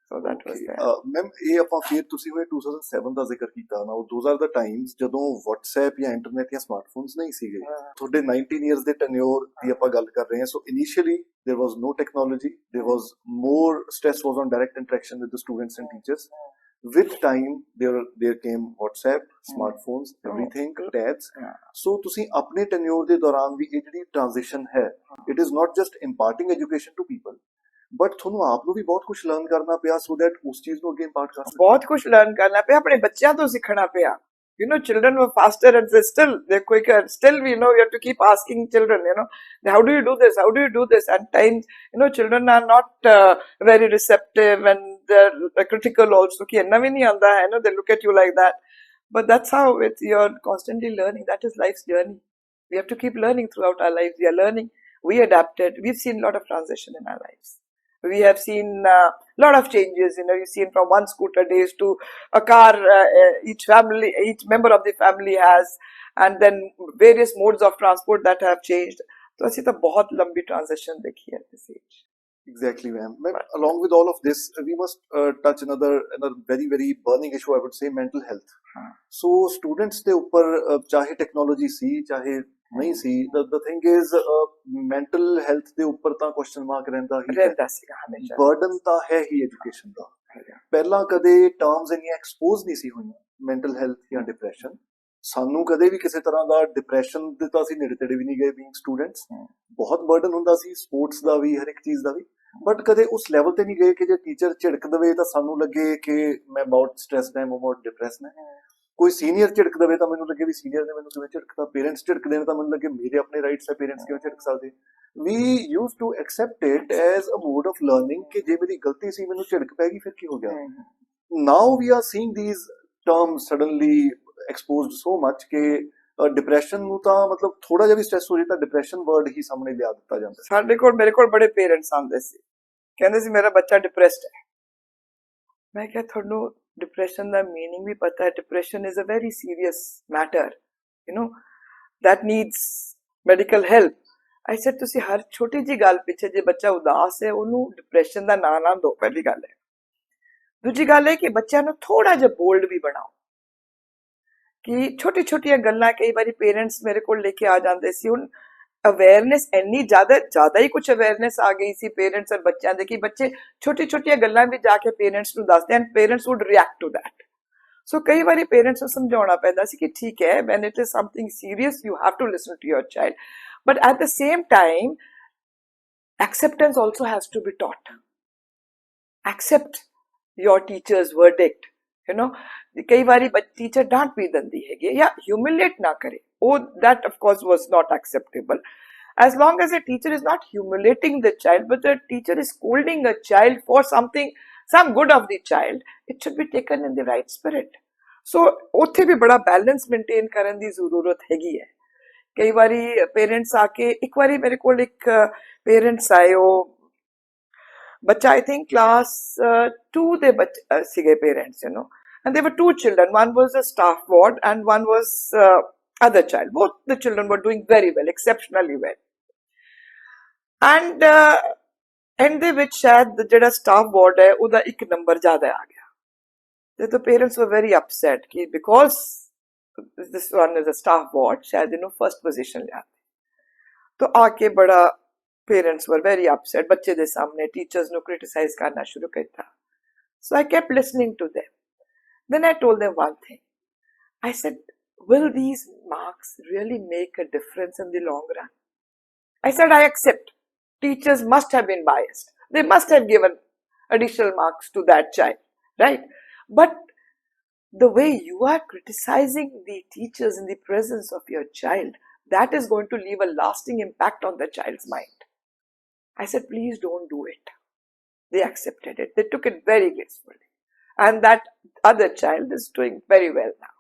So that was there. Ma'am, ਇਹ ਆਪਾਂ ਫਿਰ ਤੁਸੀਂ ਹੋਏ 2007 ਦਾ ਜ਼ਿਕਰ ਕੀਤਾ ਨਾ those are the times ਜਦੋਂ WhatsApp ਜਾਂ ਇੰਟਰਨੈਟ ਜਾਂ ਸਮਾਰਟਫੋਨਸ ਨਹੀਂ ਸੀਗੇ ਤੁਹਾਡੇ 19 ਇਅਰਸ ਦੇ ਟੈਨਿਓਰ ਦੀ ਆਪਾਂ ਗੱਲ ਕਰ ਰਹੇ ਹਾਂ so initially there was no technology there was more stress was on direct interaction with the students and teachers with time there came WhatsApp smartphones everything tabs so ਤੁਸੀਂ ਆਪਣੇ ਟੈਨਿਓਰ ਦੇ ਦੌਰਾਨ ਵੀ ਇਹ ਜਿਹੜੀ ਟ੍ਰਾਂਜੀਸ਼ਨ ਹੈ it is not just imparting education to people but ਤੁਹਾਨੂੰ ਆਪ ਨੂੰ ਵੀ ਬਹੁਤ ਕੁਝ ਲਰਨ ਕਰਨਾ ਪਿਆ ਸੋ ਦੈਟ ਉਸ ਚੀਜ਼ ਨੂੰ ਅੱਗੇ ਇੰਪਾਰਟ ਕਰ ਸਕੋ ਬਹੁਤ ਕੁਝ ਲਰਨ ਕਰਨਾ ਪਿਆ ਆਪਣੇ ਬੱਚਿਆਂ ਤੋਂ ਸਿੱਖਣਾ ਪਿਆ children were faster and they're quicker still you have to keep asking children how do you do this at times children are not very receptive and they're critical also ki enna vi nahi aanda hai they look at you like that but that's how you're constantly learning that is life's journey we have to keep learning throughout our lives we are learning we adapted we've seen a lot of transition in our lives we have seen a lot of changes you've seen from one scooter days to a car each member of the family has and then various modes of transport that have changed तो ਅਸੀਂ ਤਾਂ ਬਹੁਤ ਲੰਬੀ transition ਦੇਖੀ ਹੈ ਇਸ age. Exactly, ma'am. Ma'am, along with all of this, we must touch another very very burning issue. I would say mental health. ਹਾਂ So students ਦੇ ਉੱਪਰ ਚਾਹੇ ਟੈਕਨੋਲੋਜੀ ਸੀ ਚਾਹੇ ਨਹੀਂ ਸੀ, the thing is mental health ਦੇ ਉੱਪਰ ਤਾਂ ਕੁਐਸਚਨ ਮਾਰਕ ਰਹਿੰਦਾ ਹੀ ਹੈ। ਰਹਿੰਦਾ ਸੀਗਾ ਹਮੇਸ਼ਾ। ਬਰਡਨ ਤਾਂ ਹੈ ਹੀ ਐਜੂਕੇਸ਼ਨ ਦਾ। ਪਹਿਲਾਂ ਕਦੇ ਟਰਮਸ ਇੰਨੀਆਂ ਐਕਸਪੋਜ਼ ਨਹੀਂ ਸੀ ਹੋਈਆਂ, ਮੈਂਟਲ ਹੈਲਥ ਜਾਂ ਡਿਪਰੈਸ਼ਨ। ਸਾਨੂੰ ਕਦੇ ਵੀ ਕਿਸੇ ਤਰ੍ਹਾਂ ਦਾ ਡਿਪਰੈਸ਼ਨ ਦੇ ਤਾਂ ਅਸੀਂ ਨੇੜੇ ਤੇੜੇ ਵੀ ਨਹੀਂ ਗਏ ਬੀਇੰਗ ਸਟੂਡੈਂਟਸ। ਬਹੁਤ ਬਰਡਨ ਹੁੰਦਾ ਸੀ ਸਪੋਰਟਸ ਦਾ ਵੀ, ਹਰ ਇੱਕ ਚੀਜ਼ ਦਾ ਵੀ, ਬਟ ਕਦੇ ਉਸ ਲੈਵਲ ਤੇ ਨਹੀਂ ਗਏ ਕਿ ਜੇ ਟੀਚਰ ਝਿੜਕ ਦੇਵੇ ਤਾਂ ਸਾਨੂੰ ਲੱਗੇ ਕਿ ਮੈਂ ਬਹੁਤ ਸਟ੍ਰੈਸਡ ਹਾਂ, ਮੈਂ ਬਹੁਤ ਡਿਪਰੈਸਡ ਹਾਂ। ਕੋਈ ਸੀਨੀਅਰ ਝਿੜਕ ਦੇਵੇ ਤਾਂ ਮੈਨੂੰ ਲੱਗੇ ਵੀ ਸੀਨੀਅਰ ਨੇ ਮੈਨੂੰ ਕਿਵੇਂ ਝਿੜਕਦਾ, ਪੇਰੈਂਟਸ ਝਿੜਕ ਦੇਣ ਤਾਂ ਮੈਨੂੰ ਲੱਗੇ ਮੇਰੇ ਆਪਣੇ ਰਾਈਟਸ ਹੈ, ਪੇਰੈਂਟਸ ਕਿਵੇਂ ਝਿੜਕ ਸਕਦੇ। We use to accept it as a mode of learning ਕਿ ਜੇ ਮੇਰੀ ਗਲਤੀ ਸੀ ਮੈਨੂੰ ਝਿੜਕ ਪੈ ਗਈ ਫਿਰ ਕੀ ਹੋ ਗਿਆ। Now we are seeing these terms suddenly exposed so much ਕਿ ਡਿਪਰੈਸ਼ਨ ਨੂੰ ਤਾਂ ਮਤਲਬ ਥੋੜਾ ਜਿਹਾ ਵੀ ਸਟ੍ਰੈਸ ਹੋ ਜਾਏ ਤਾਂ ਡਿਪਰੈਸ਼ਨ ਵਰਡ ਹੀ ਸਾਹਮਣੇ ਲਿਆ ਦਿੱਤਾ ਜਾਂਦਾ। ਸਾਡੇ ਕੋਲ ਮੇਰੇ ਕੋਲ ਬੜੇ ਪੇਰੈਂਟਸ ਆਉਂਦੇ ਸੀ, ਕਹਿੰਦੇ ਸੀ ਮੇਰਾ ਬੱਚਾ ਡਿਪਰੈਸਡ ਹੈ। ਮੈਂ ਕਿਹਾ ਤੁਹਾਨੂੰ ਡਿਪਰੈਸ਼ਨ ਦਾ ਮੀਨਿੰਗ ਵੀ ਪਤਾ ਹੈ? Depression is a very serious matter, you know, that needs medical help. I said ਤੁਸੀਂ ਹਰ ਛੋਟੀ ਜੀ ਗੱਲ ਪਿੱਛੇ ਜੇ ਬੱਚਾ ਉਦਾਸ ਹੈ ਉਹਨੂੰ ਡਿਪਰੈਸ਼ਨ ਦਾ ਨਾਂ ਨਾ ਦਿਓ, ਪਹਿਲੀ ਗੱਲ ਹੈ। ਦੂਜੀ ਗੱਲ ਹੈ ਕਿ ਬੱਚਿਆਂ ਨੂੰ ਥੋੜਾ ਜਿਹਾ ਬੋਲਡ ਵੀ ਬਣਾਓ ਕਿ ਛੋਟੀ ਛੋਟੀਆਂ ਗੱਲਾਂ ਕਈ ਵਾਰੀ ਪੇਰੈਂਟਸ ਮੇਰੇ ਕੋਲ ਲੈ ਕੇ ਆ ਜਾਂਦੇ ਸੀ। ਹੁਣ ਅਵੇਅਰਨੈਸ ਇੰਨੀ ਜ਼ਿਆਦਾ ਹੀ ਕੁਝ ਅਵੇਅਰਨੈਸ ਆ ਗਈ ਸੀ ਪੇਰੈਂਟਸ ਔਰ ਬੱਚਿਆਂ ਦੇ ਕਿ ਬੱਚੇ ਛੋਟੀ ਛੋਟੀਆਂ ਗੱਲਾਂ ਵੀ ਜਾ ਕੇ ਪੇਰੈਂਟਸ ਨੂੰ ਦੱਸਦੇ and parents would react to that. So ਕਈ ਵਾਰੀ ਪੇਰੈਂਟਸ ਨੂੰ ਸਮਝਾਉਣਾ ਪੈਂਦਾ ਸੀ ਕਿ ਠੀਕ ਹੈ, when it is something serious you have to listen to your child, but at the same time acceptance also has to be taught. Accept your teacher's verdict, you know. ਕਈ ਵਾਰੀ ਟੀਚਰ ਡਾਂਟ ਵੀ ਦਿੰਦੀ ਹੈਗੀ ਜਾਂ ਹਿਊਮਿਲੇਟ ਨਾ ਕਰੇ, ਉਹ that of course was not acceptable. As long as a teacher is not humiliating the child, but the teacher is scolding a child for something, some good of the child, it should be taken in the right spirit. So ਉੱਥੇ ਵੀ ਬੜਾ balance maintain ਕਰਨ ਦੀ ਜ਼ਰੂਰਤ ਹੈਗੀ ਹੈ। ਕਈ ਵਾਰੀ parents ਆ ਕੇ, ਇੱਕ ਵਾਰੀ ਮੇਰੇ ਕੋਲ ਇੱਕ ਪੇਰੈਂਟਸ ਆਏ, ਉਹ ਬੱਚਾ I think class 2 ਦੇ ਸੀਗੇ parents, you know, and there were two children. One was a staff ward and one was other child. Both the children were doing very well, exceptionally well. And end ਦੇ ਵਿੱਚ ਸ਼ਾਇਦ ਜਿਹੜਾ staff ward ਹੈ ਉਹਦਾ ਇੱਕ number ਜ਼ਿਆਦਾ ਆ ਗਿਆ ਤੇ the parents were very upset ਕਿ because this one is a staff ward, शायद इन्हों first position ले आते। तो आके बड़ा parents were very upset, बच्चे दे सामने teachers नो criticize करना शुरू करता। So I kept listening to them. Then I told them one thing. I said, will these marks really make a difference in the long run? I said, I accept. Teachers must have been biased. They must have given additional marks to that child, right? But the way you are criticizing the teachers in the presence of your child, that is going to leave a lasting impact on the child's mind. I said, please don't do it. They accepted it. They took it very gracefully. And that other child is doing very well now.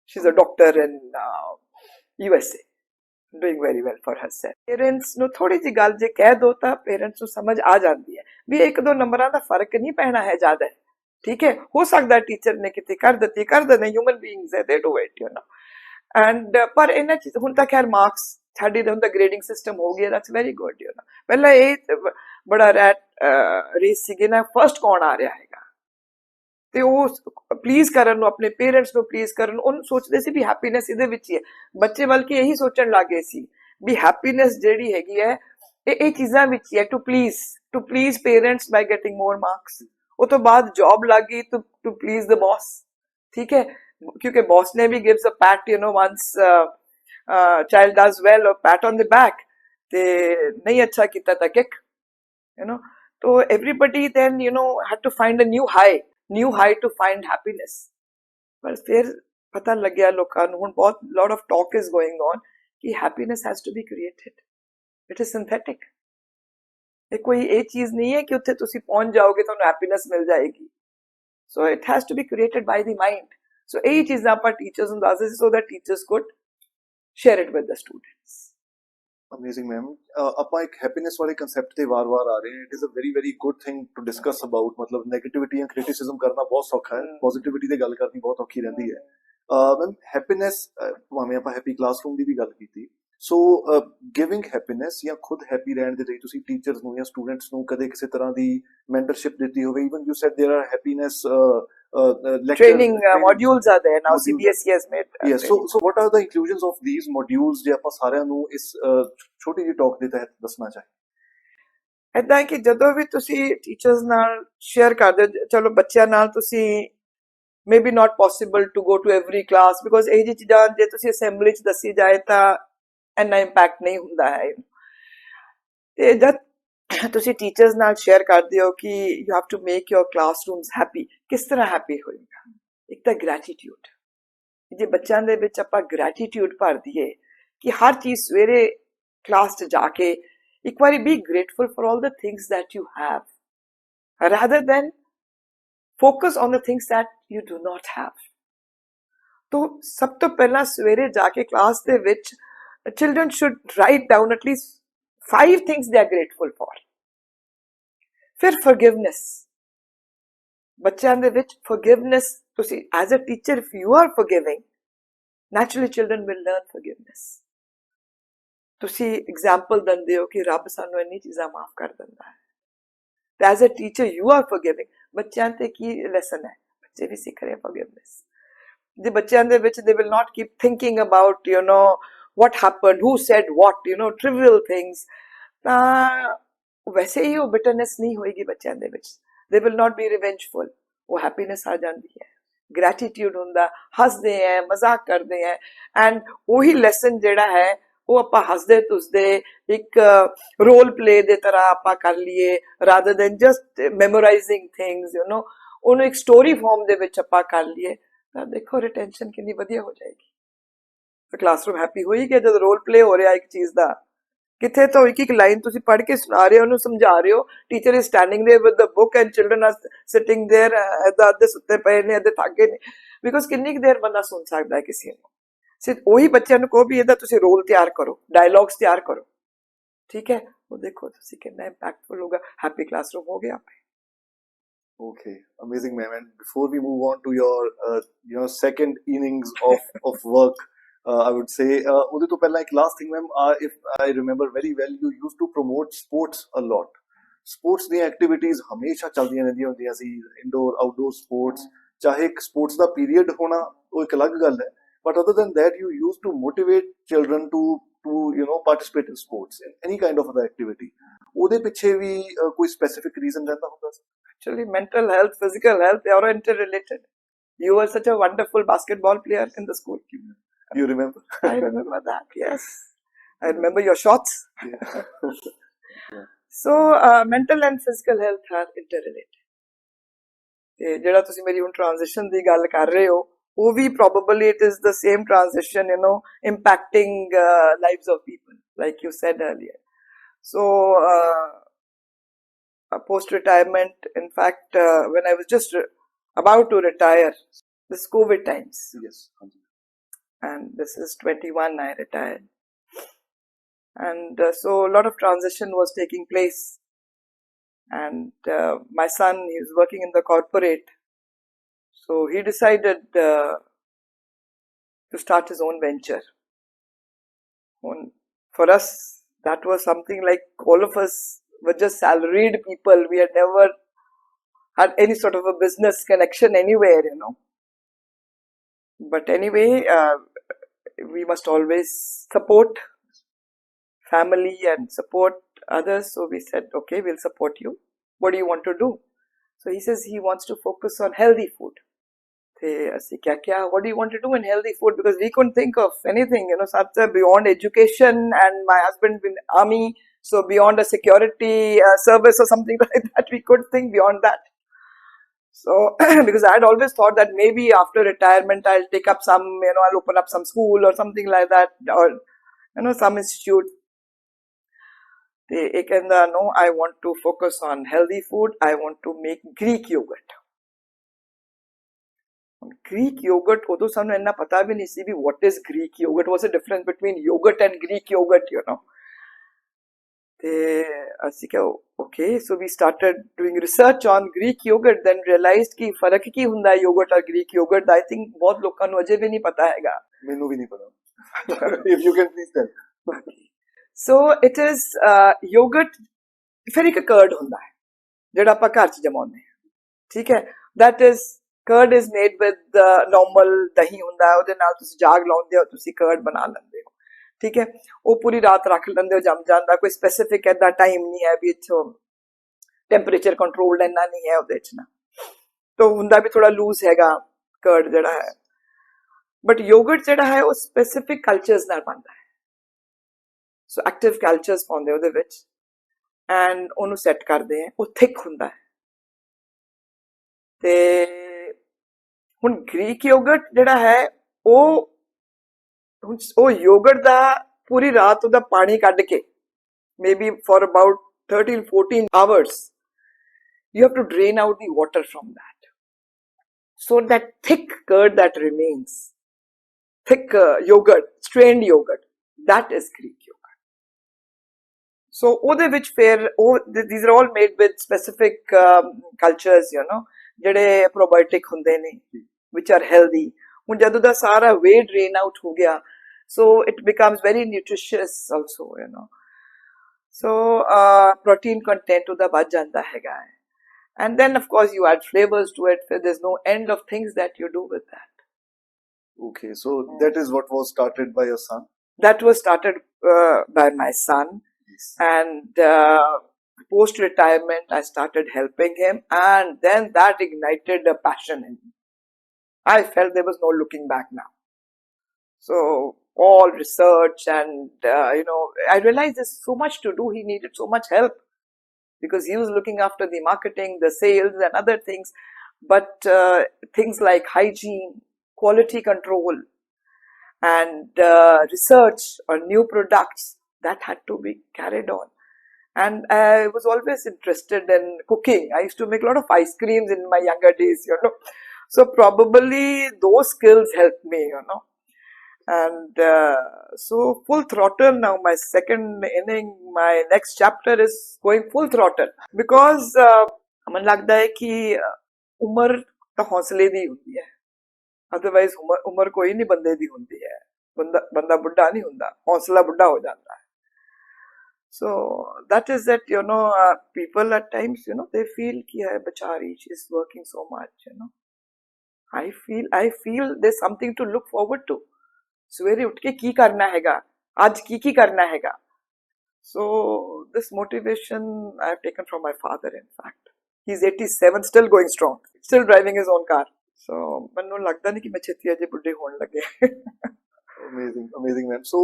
She's a doctor in USA, doing very well for herself. Parents ਨੂੰ ਥੋੜੀ ਜਿਹੀ ਗੱਲ ਜੇ ਕਹਿ ਦੋ ਤਾਂ parents ਨੂੰ ਸਮਝ ਆ ਜਾਂਦੀ ਹੈ ਵੀ ਇੱਕ ਦੋ ਨੰਬਰਾਂ ਦਾ ਫਰਕ ਨਹੀਂ ਪੈਣਾ ਹੈ ਜ਼ਿਆਦਾ। ਠੀਕ ਹੈ, ਹੋ ਸਕਦਾ ਟੀਚਰ ਨੇ ਕਿਤੇ ਕਰ ਦਿੰਦੇ, ਹਿਊਮਨ ਬੀਇੰਗਸ ਹੈ, ਦੇ do it, you know. And ਪਰ ਇਹਨਾਂ ਚੀਜ਼ ਹੁਣ ਤਾਂ ਖੈਰ ਮਾਰਕਸ ਸਾਡੀ ਦਾ ਹੁੰਦਾ ਗ੍ਰੇਡਿੰਗ ਸਿਸਟਮ ਹੋ ਗਿਆ, that's very good, you know. ਪਹਿਲਾਂ ਇਹ ਬੜਾ ਰੇਸ ਸੀਗੇ ਨਾ, ਫਸਟ ਕੌਣ ਆ ਰਿਹਾ ਹੈਗਾ, ਤੇ ਉਹ ਪਲੀਜ਼ ਕਰਨ ਨੂੰ, ਆਪਣੇ ਪੇਰੈਂਟਸ ਨੂੰ ਪਲੀਜ਼ ਕਰਨ ਨੂੰ, ਉਹਨੂੰ ਸੋਚਦੇ ਸੀ ਵੀ ਹੈਪੀਨੈਸ ਇਹਦੇ ਵਿੱਚ ਹੀ ਹੈ। ਬੱਚੇ ਬਲਕਿ ਇਹੀ ਸੋਚਣ ਲੱਗ ਗਏ ਸੀ ਵੀ ਹੈਪੀਨੈਸ ਜਿਹੜੀ ਹੈਗੀ ਹੈ ਇਹ ਚੀਜ਼ਾਂ ਵਿੱਚ ਹੀ ਹੈ, to please parents by getting more marks. ਉਹ ਤੋਂ ਬਾਅਦ ਜੌਬ ਲੱਗ ਗਈ ਟੂ ਪਲੀਜ਼ ਦ ਬੌਸ। ਠੀਕ ਹੈ, ਕਿਉਂਕਿ ਬੌਸ ਨੇ ਵੀ gives a pat, you know, once child does well, or pat on the back, ਤੇ ਨਹੀਂ ਅੱਛਾ ਕੀਤਾ ਤਾਂ ਕਿਕ, ਯੂ ਨੋ। तो everybody then, you know, had to find a new high to find happiness. पर फिर पता लग गया लोगों को, ਹੁਣ बहुत lot of talk is going on कि happiness has to be created. It is synthetic. ਇਹ ਕੋਈ ਇਹ ਚੀਜ਼ ਨਹੀਂ ਹੈ ਕਿ ਉੱਥੇ ਤੁਸੀਂ ਪਹੁੰਚ ਜਾਓਗੇ ਤੁਹਾਨੂੰ ਹੈਪੀਨੈਸ ਮਿਲ ਜਾਏਗੀ। So it has to be created by the mind. So ਇਹ ਚੀਜ਼ਾਂ ਆਪਾਂ ਟੀਚਰਸ ਨੂੰ ਦੱਸਦੇ ਸੀ so that teachers could share it with the students. Amazing, ma'am. ਆਪਾਂ ਇੱਕ ਹੈਪੀਨੈਸ ਵਾਲੇ ਕਨਸੈਪਟ ਤੇ ਵਾਰ-ਵਾਰ ਆ ਰਹੇ ਹਾਂ। It is a very very good thing to discuss about, ਮਤਲਬ ਨੈਗੇਟਿਵਿਟੀ ਜਾਂ ਕ੍ਰਿਟਿਸਿਜ਼ਮ ਕਰਨਾ ਬਹੁਤ ਸੌਖਾ ਹੈ, ਪੋਜ਼ਿਟਿਵਿਟੀ ਤੇ ਗੱਲ ਕਰਨੀ ਬਹੁਤ ਔਖੀ ਰਹਿੰਦੀ ਹੈ। ਮੈਮ ਹੈਪੀਨੈਸ, ਭਾਵੇਂ ਆਪਾਂ ਹੈਪੀ ਕਲਾਸਰੂਮ ਦੀ ਵੀ ਗੱਲ ਕੀਤੀ, ਸੋ ਗਿਵਿੰਗ ਹੈਪੀਨੈਸ ਜਾਂ ਖੁਦ ਹੈਪੀ ਰਹਿਣ ਦੇ ਲਈ ਤੁਸੀਂ ਟੀਚਰਸ ਨੂੰ ਜਾਂ ਸਟੂਡੈਂਟਸ ਨੂੰ ਕਦੇ ਕਿਸੇ ਤਰ੍ਹਾਂ ਦੀ ਮੈਂਟਰਸ਼ਿਪ ਦਿੱਤੀ ਹੋਵੇ? Even you said there are happiness training modules are there now. CBSE has made yes so what are the inclusions of these modules ਜੇ ਆਪਾਂ ਸਾਰਿਆਂ ਨੂੰ ਇਸ ਛੋਟੀ ਜਿਹੀ ਟਾਕ ਦੇ ਤਹਿਤ ਦੱਸਣਾ ਚਾਹੀਏ? ਏਦਾਂ ਹੈ ਕਿ ਜਦੋਂ ਵੀ ਤੁਸੀਂ ਟੀਚਰਸ ਨਾਲ ਸ਼ੇਅਰ ਕਰਦੇ ਹੋ, ਚਲੋ ਬੱਚਿਆਂ ਨਾਲ ਤੁਸੀਂ maybe not possible to go to every class because ਇਹ ਜਿਹੀ ਚੀਜ਼ਾਂ ਜੇ ਤੁਸੀਂ ਅਸੈਂਬਲੀ 'ਚ ਦੱਸੀ ਜਾਏ ਤਾਂ ਇੰਨਾ ਇੰਪੈਕਟ ਨਹੀਂ ਹੁੰਦਾ ਹੈ। ਤੇ ਜਦ ਤੁਸੀਂ ਟੀਚਰਸ ਨਾਲ ਸ਼ੇਅਰ ਕਰਦੇ ਹੋ ਕਿ you have to make your classrooms happy, ਕਿਸ ਤਰ੍ਹਾਂ ਹੈਪੀ ਹੋਏਗਾ? ਇੱਕ ਤਾਂ ਗ੍ਰੈਟੀਟਿਊਡ, ਜੇ ਬੱਚਿਆਂ ਦੇ ਵਿੱਚ ਆਪਾਂ ਗ੍ਰੈਟੀਟਿਊਡ ਭਰ ਦਈਏ ਕਿ ਹਰ ਚੀਜ਼ ਸਵੇਰੇ ਕਲਾਸ 'ਚ ਜਾ ਕੇ ਇੱਕ ਵਾਰੀ B grateful for all the things that you have rather than focus on the things that you do not have। तो ਸਭ ਤੋਂ ਪਹਿਲਾਂ ਸਵੇਰੇ ਜਾ ਕੇ ਕਲਾਸ ਦੇ ਵਿੱਚ children should write down at least 5 things they are grateful for। ਫਿਰ forgiveness, ਬੱਚਿਆਂ ਦੇ ਵਿੱਚ forgiveness, ਤੁਸੀਂ as a teacher if you are forgiving, naturally children will learn forgiveness। ਤੁਸੀਂ example ਦਿੰਦੇ ਹੋ ਕਿ ਰੱਬ ਸਾਨੂੰ ਇੰਨੀ ਚੀਜ਼ਾਂ ਮਾਫ ਕਰ ਦਿੰਦਾ ਹੈ, ਤੇ as a teacher you are forgiving, ਬੱਚਿਆਂ ਤੇ ਕੀ lesson ਹੈ? ਬੱਚੇ ਵੀ ਸਿੱਖ ਰਹੇ forgiveness। ਜੇ ਬੱਚਿਆਂ ਦੇ ਵਿੱਚ they will not keep thinking about what happened, who said what, trivial things, ਤਾਂ ਵੈਸੇ ਹੀ ਉਹ ਬਿਟਰਨੈਸ ਨਹੀਂ ਹੋਏਗੀ ਬੱਚਿਆਂ ਦੇ ਵਿੱਚ। they will not be revengeful, ਉਹ ਹੈਪੀਨੈਸ ਆ ਜਾਂਦੀ ਹੈ, ਗ੍ਰੈਟੀਟਿਊਡ ਹੁੰਦਾ, ਹੱਸਦੇ ਹੈ, ਮਜ਼ਾਕ ਕਰਦੇ ਹੈ, ਐਂਡ ਉਹੀ ਲੈਸਨ ਜਿਹੜਾ ਹੈ ਉਹ ਆਪਾਂ ਹੱਸਦੇ ਤੁਸਦੇ ਇੱਕ ਰੋਲ ਪਲੇ ਦੇ ਤਰ੍ਹਾਂ ਆਪਾਂ ਕਰ ਲਈਏ rather than just memorizing things, ਉਹਨੂੰ ਇੱਕ ਸਟੋਰੀ ਫਾਰਮ ਦੇ ਵਿੱਚ ਆਪਾਂ ਕਰ ਲਈਏ ਤਾਂ ਦੇਖੋ ਰਿਟੈਂਸ਼ਨ ਕਿੰਨੀ ਵਧੀਆ ਹੋ ਜਾਏਗੀ। ਕਲਾਸਰੂਮ ਹੈਪੀ ਹੋਏਗਾ ਜਦ ਰੋਲ ਪਲੇ ਹੋ ਰਿਹਾ ਇੱਕ ਚੀਜ਼ ਦਾ। ਕਿੱਥੇ ਤਾਂ ਇੱਕ ਇੱਕ ਲਾਈਨ ਤੁਸੀਂ ਪੜ੍ਹ ਕੇ ਸੁਣਾ ਰਹੇ ਹੋ, ਉਹਨੂੰ ਸਮਝਾ ਰਹੇ ਹੋ, teacher is standing there with the book and children are sitting there, ਏਦਾਂ ਅੱਧੇ ਸੁੱਤੇ ਪਏ ਨੇ, ਅੱਧੇ ਥੱਕ ਗਏ ਨੇ, ਬਿਕੋਜ਼ ਕਿੰਨੀ ਕੁ ਦੇਰ ਬੰਦਾ ਸੁਣ ਸਕਦਾ ਹੈ ਕਿਸੇ ਨੂੰ। ਸਿਰਫ ਉਹੀ ਬੱਚਿਆਂ ਨੂੰ ਕਹੋ ਵੀ ਇਹਦਾ ਤੁਸੀਂ ਰੋਲ ਤਿਆਰ ਕਰੋ, ਡਾਇਲੌਗਸ ਤਿਆਰ ਕਰੋ, ਠੀਕ ਹੈ, ਉਹ ਦੇਖੋ ਤੁਸੀਂ ਕਿੰਨਾ ਇੰਪੈਕਟਫੁਲ ਹੋਗਾ। ਹੈਪੀ ਕਲਾਸਰੂਮ ਹੋ ਗਿਆ ਆਪੇ। Okay, amazing, ma'am. And before we move on to your second innings of work, I would say ਉਹਦੇ ਤੋਂ ਪਹਿਲਾਂ ਇੱਕ last thing, ma'am. If I remember very well, you used to promote sports a lot. Sports ਦੀਆਂ activities ਹਮੇਸ਼ਾ ਚੱਲਦੀਆਂ ਰਹਿੰਦੀਆਂ ਹੁੰਦੀਆਂ ਸੀ, indoor, outdoor sports. ਚਾਹੇ ਇੱਕ sports ਦਾ period ਹੋਣਾ ਉਹ ਇੱਕ ਅਲੱਗ ਗੱਲ ਹੈ, but other than that, you used to motivate children to participate in sports, in any kind of other activity. ਉਹਦੇ ਪਿੱਛੇ ਵੀ ਕੋਈ specific reason ਰਹਿੰਦਾ ਹੁੰਦਾ ਸੀ? Actually, mental health, physical health, they are interrelated. You were such a wonderful basketball player in the school. You remember? I remember that, yes. I remember your shots. Yeah. So, mental and physical health are interrelated. ਤੇ ਜਿਹੜਾ ਤੁਸੀਂ ਮੇਰੀ ਹੁਣ transition ਦੀ ਗੱਲ ਕਰ ਰਹੇ ਹੋ, ਉਹ ਵੀ probably it is the same transition, impacting lives of people, like you said earlier. So, post-retirement, in fact, when I was just about to retire, this COVID times. Yes. And this is 21, I retired. And so a lot of transition was taking place. And my son, he was working in the corporate. So he decided to start his own venture. For us, that was something like all of us were just salaried people. We had never had any sort of a business connection anywhere, But anyway, we must always support family and support others. So we said, okay, we'll support you. What do you want to do? So he says he wants to focus on healthy food. What do you want to do in healthy food? Because we couldn't think of anything, such beyond education, and my husband in army, so beyond a security service or something like that, we couldn't think beyond that. So, because I had always thought that maybe after retirement I'll take up some, I'll open up some school or something like that, or, some institute. No, I want to focus on healthy food. I want to make Greek yogurt. Greek yogurt, although ਸਾਨੂੰ ਇੰਨਾ ਪਤਾ ਵੀ ਨਹੀਂ ਸੀ ਵੀ what is Greek yogurt, what's the difference between yogurt and Greek yogurt, ਤੇ ਅਸੀਂ ਕਿਹਾ okay, so we started doing research on Greek yogurt, then realized ਕਿ ਫਰਕ ਕੀ ਹੁੰਦਾ ਹੈ yogurt और Greek yogurt। I think ਬਹੁਤ ਲੋਕਾਂ ਨੂੰ ਅਜੇ ਵੀ ਨਹੀਂ ਪਤਾ ਹੈਗਾ। ਮੈਨੂੰ ਵੀ ਨਹੀਂ ਪਤਾ। If you can please tell. So it is yogurt ਫਿਰ ਇੱਕ ਕਰਡ ਹੁੰਦਾ ਹੈ ਜਿਹੜਾ ਆਪਾਂ ਘਰ ਚ ਜਮਾਉਂਦੇ ਹਾਂ ਠੀਕ ਹੈ that is curd is made with normal ਦਹੀਂ ਹੁੰਦਾ ਹੈ ਉਹਦੇ ਨਾਲ ਤੁਸੀਂ ਜਾਗ ਲਾਉਂਦੇ ਹੋ ਤੁਸੀਂ ਕਰਡ ਬਣਾ ਲੈਂਦੇ ਹੋ ਠੀਕ ਹੈ ਉਹ ਪੂਰੀ ਰਾਤ ਰੱਖ ਲੈਂਦੇ ਹੋ ਜੰਮ ਜਾਂਦਾ ਕੋਈ ਸਪੈਸੀਫਿਕ ਐਦਾ ਟਾਈਮ ਨਹੀਂ ਹੈ ਵੀ ਇੱਥੋਂ ਟੈਂਪਰੇਚਰ ਕੰਟਰੋਲਡ ਇੰਨਾ ਨਹੀਂ ਹੈ ਉਹਦੇ ਚ ਨਾ ਤਾਂ ਹੁੰਦਾ ਵੀ ਥੋੜਾ ਲੂਜ਼ ਹੈਗਾ ਕਰਡ ਜਿਹੜਾ ਹੈ ਬਟ ਯੋਗਰਟ ਜਿਹੜਾ ਹੈ ਉਹ ਸਪੈਸੀਫਿਕ ਕਲਚਰਸ ਨਾਲ ਬਣਦਾ ਹੈ ਸੋ ਐਕਟਿਵ ਕਲਚਰਸ ਪਾਉਂਦੇ ਉਹਦੇ ਵਿੱਚ ਐਂਡ ਉਹਨੂੰ ਸੈੱਟ ਕਰਦੇ ਆ ਉਹ ਥਿਕ ਹੁੰਦਾ ਹੈ ਤੇ ਹੁਣ ਗ੍ਰੀਕ ਯੋਗਰਟ ਜਿਹੜਾ ਹੈ ਉਹ ਯੋਗਰਟ ਦਾ ਪੂਰੀ ਰਾਤ ਉਹਦਾ ਪਾਣੀ ਕੱਢ ਕੇ maybe for about 13-14 hours you have to drain out the water from that so that thick curd that remains thick yogurt strained yogurt that is Greek yogurt so ਉਹਦੇ ਵਿੱਚ ਫਿਰ these are all made with specific cultures you know ਜਿਹੜੇ probiotic ਹੁੰਦੇ ਨੇ which are healthy ਹੁਣ ਜਦੋਂ ਦਾ ਸਾਰਾ way drain out ਹੋ ਗਿਆ so it becomes very nutritious also you know so protein content ਉਹਦਾ ਵੱਧ ਜਾਂਦਾ ਹੈਗਾ and then of course you add flavors to it there's no end of things that you do with that Okay, so that is what was started by your son. that was started by my son Yes. and post retirement I started helping him and then that ignited a passion in me I felt there was no looking back now so all research and you know I realized there's so much to do he needed so much help because he was looking after the marketing the sales and other things but things like hygiene quality control and research on new products that had to be carried on and I was always interested in cooking I used to make a lot of ice creams in my younger days you know so probably those skills helped me you know and so full throttle now my second inning my next chapter is going full throttle because ਮੈਨੂੰ ਲੱਗਦਾ ਹੈ ਕਿ ਉਮਰ ਤਾਂ ਹੌਸਲੇ ਦੀ ਹੁੰਦੀ ਹੈ otherwise ਉਮਰ ਕੋਈ ਨਹੀਂ ਬੰਦੇ ਦੀ ਹੁੰਦੀ ਹੈ ਬੰਦਾ ਬੁੱਢਾ ਨਹੀਂ ਹੁੰਦਾ ਹੌਸਲਾ ਬੁੱਢਾ ਹੋ ਜਾਂਦਾ ਹੈ so that is that you know people at times you know they feel ki hai bachari she is working so much you know I feel there's something to look forward to ਸਵੇਰੇ ਉੱਠ ਕੇ ਕੀ ਕਰਨਾ ਹੈਗਾ ਅੱਜ ਕੀ ਕਰਨਾ ਹੈਗਾ so this motivation I have taken from my father in fact he's 87 still going strong still driving his own car so ਮੈਨੂੰ ਲੱਗਦਾ ਨਹੀਂ ਕਿ ਮੈਂ ਛੇਤੀ ਅਜੇ ਬੁੱਢੇ ਹੋਣ ਲੱਗੇ Amazing ma'am so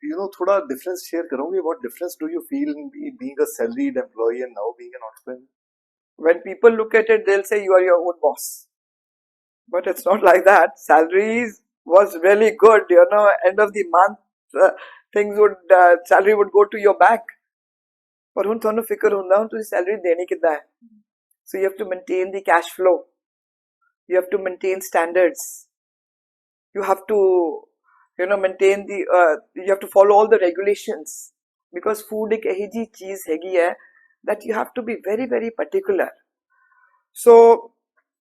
you know thoda difference share karoge what difference do you feel in being a salaried employee and now being an entrepreneur when people look at it they'll say you are your own boss but it's not like that salaries was really good you know end of the month things would salary would go to your bank ਪਰ ਹੁਣ ਤੁਹਾਨੂੰ ਫਿਕਰ ਹੁੰਦਾ ਹੁਣ ਤੁਸੀਂ salary ਦੇਣੀ ਕਿੱਦਾਂ ਹੈ so you have to maintain the cash flow you have to maintain standards you have to you know maintain the you have to follow all the regulations because food ek ehi ji cheez hegi hai that you have to be very very particular so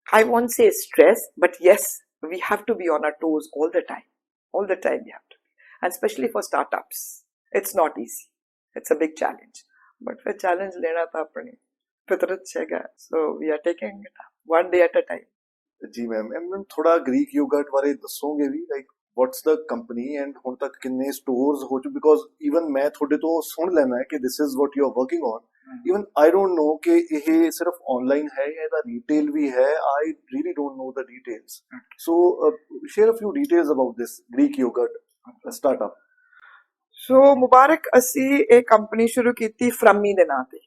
I won't say stress but yes we have to be on our toes all the time we have to be and especially for startups it's not easy it's a big challenge but for challenge lena tha apni fitrat chega so we are taking it one day at a time ਜੀ ma'am ma'am ਥੋੜਾ Greek yogurt ਬਾਰੇ ਦੱਸੋਗੇ ਵੀ like what's the company and ਹੁਣ ਤੱਕ ਕਿੰਨੇ stores ਹੋ ਚੁੱਕੇ ਬਿਕੋਜ਼ ਇਵਨ ਮੈਂ ਤੁਹਾਡੇ ਤੋਂ ਸੁਣ ਲੈਣਾ ਹੈ ਕਿ this is what you are working on even I don't know ਕਿ ਇਹ ਸਿਰਫ ਆਨਲਾਈਨ ਹੈ ਜਾਂ ਇਹਦਾ ਰੀਟੇਲ ਵੀ ਹੈ I really don't know the details so share a few details about this Greek yogurt startup so Mubarak ਅਸੀਂ ਇਹ ਕੰਪਨੀ ਸ਼ੁਰੂ ਕੀਤੀ ਫਰਮੀ ਦੇ ਨਾਂ ਤੇ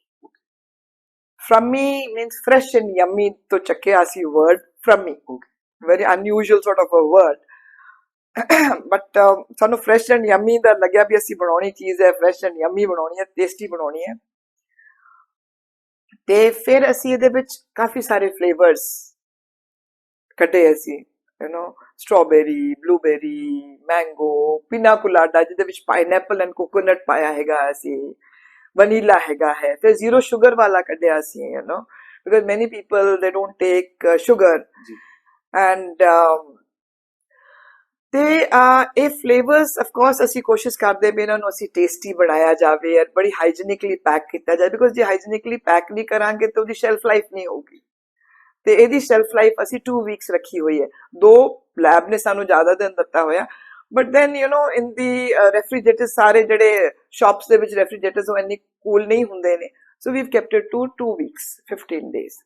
Fermi means fresh and yummy ਤੋਂ ਚੱਕਿਆ ਸੀ word Fermi very unusual sort of a word but ਸਾਨੂੰ fresh and yummy ਦਾ ਲੱਗਿਆ ਵੀ ਅਸੀਂ ਬਣਾਉਣੀ ਚੀਜ਼ ਹੈ fresh and yummy ਬਣਾਉਣੀ ਹੈ tasty ਬਣਾਉਣੀ ਹੈ ਤੇ ਫਿਰ ਅਸੀਂ ਇਹਦੇ ਵਿੱਚ ਕਾਫੀ ਸਾਰੇ flavors ਕੱਢੇ ਅਸੀਂ you know strawberry blueberry mango pina colada ਜਿਹਦੇ ਵਿੱਚ pineapple and coconut ਪਾਇਆ ਹੈਗਾ ਅਸੀਂ vanilla ਹੈਗਾ ਹੈ ਫਿਰ zero sugar ਵਾਲਾ ਕੱਢਿਆ ਅਸੀਂ you know because many people they don't take sugar and ਤੇ ਇਹ ਫਲੇਵਰਸ ਆਫ ਕੋਰਸ ਅਸੀਂ ਕੋਸ਼ਿਸ਼ ਕਰਦੇ ਵੀ ਇਹਨਾਂ ਨੂੰ ਅਸੀਂ ਟੇਸਟੀ ਬਣਾਇਆ ਜਾਵੇ ਔਰ ਬੜੀ ਹਾਈਜੀਨਿਕਲੀ ਪੈਕ ਕੀਤਾ ਜਾਏ ਬਿਕੋਜ਼ ਜੇ ਹਾਈਜੀਨਿਕਲੀ ਪੈਕ ਨਹੀਂ ਕਰਾਂਗੇ ਤਾਂ ਉਹਦੀ ਸ਼ੈਲਫ ਲਾਈਫ ਨਹੀਂ ਹੋਊਗੀ ਤੇ ਇਹਦੀ ਸ਼ੈਲਫ ਲਾਈਫ ਅਸੀਂ 2 ਵੀਕਸ ਰੱਖੀ ਹੋਈ ਹੈ ਦੋ ਲੈਬ ਨੇ ਸਾਨੂੰ ਜ਼ਿਆਦਾ ਦਿਨ ਦਿੱਤਾ ਹੋਇਆ but then in the refrigerator ਸਾਰੇ ਜਿਹੜੇ ਸ਼ਾਪਸ ਦੇ ਵਿੱਚ ਰੈਫਰੀਜਰੇਟਰਸ ਉਹ ਇੰਨੇ ਕੂਲ ਨਹੀਂ ਹੁੰਦੇ ਨੇ so we've kept it to 2 weeks 15 days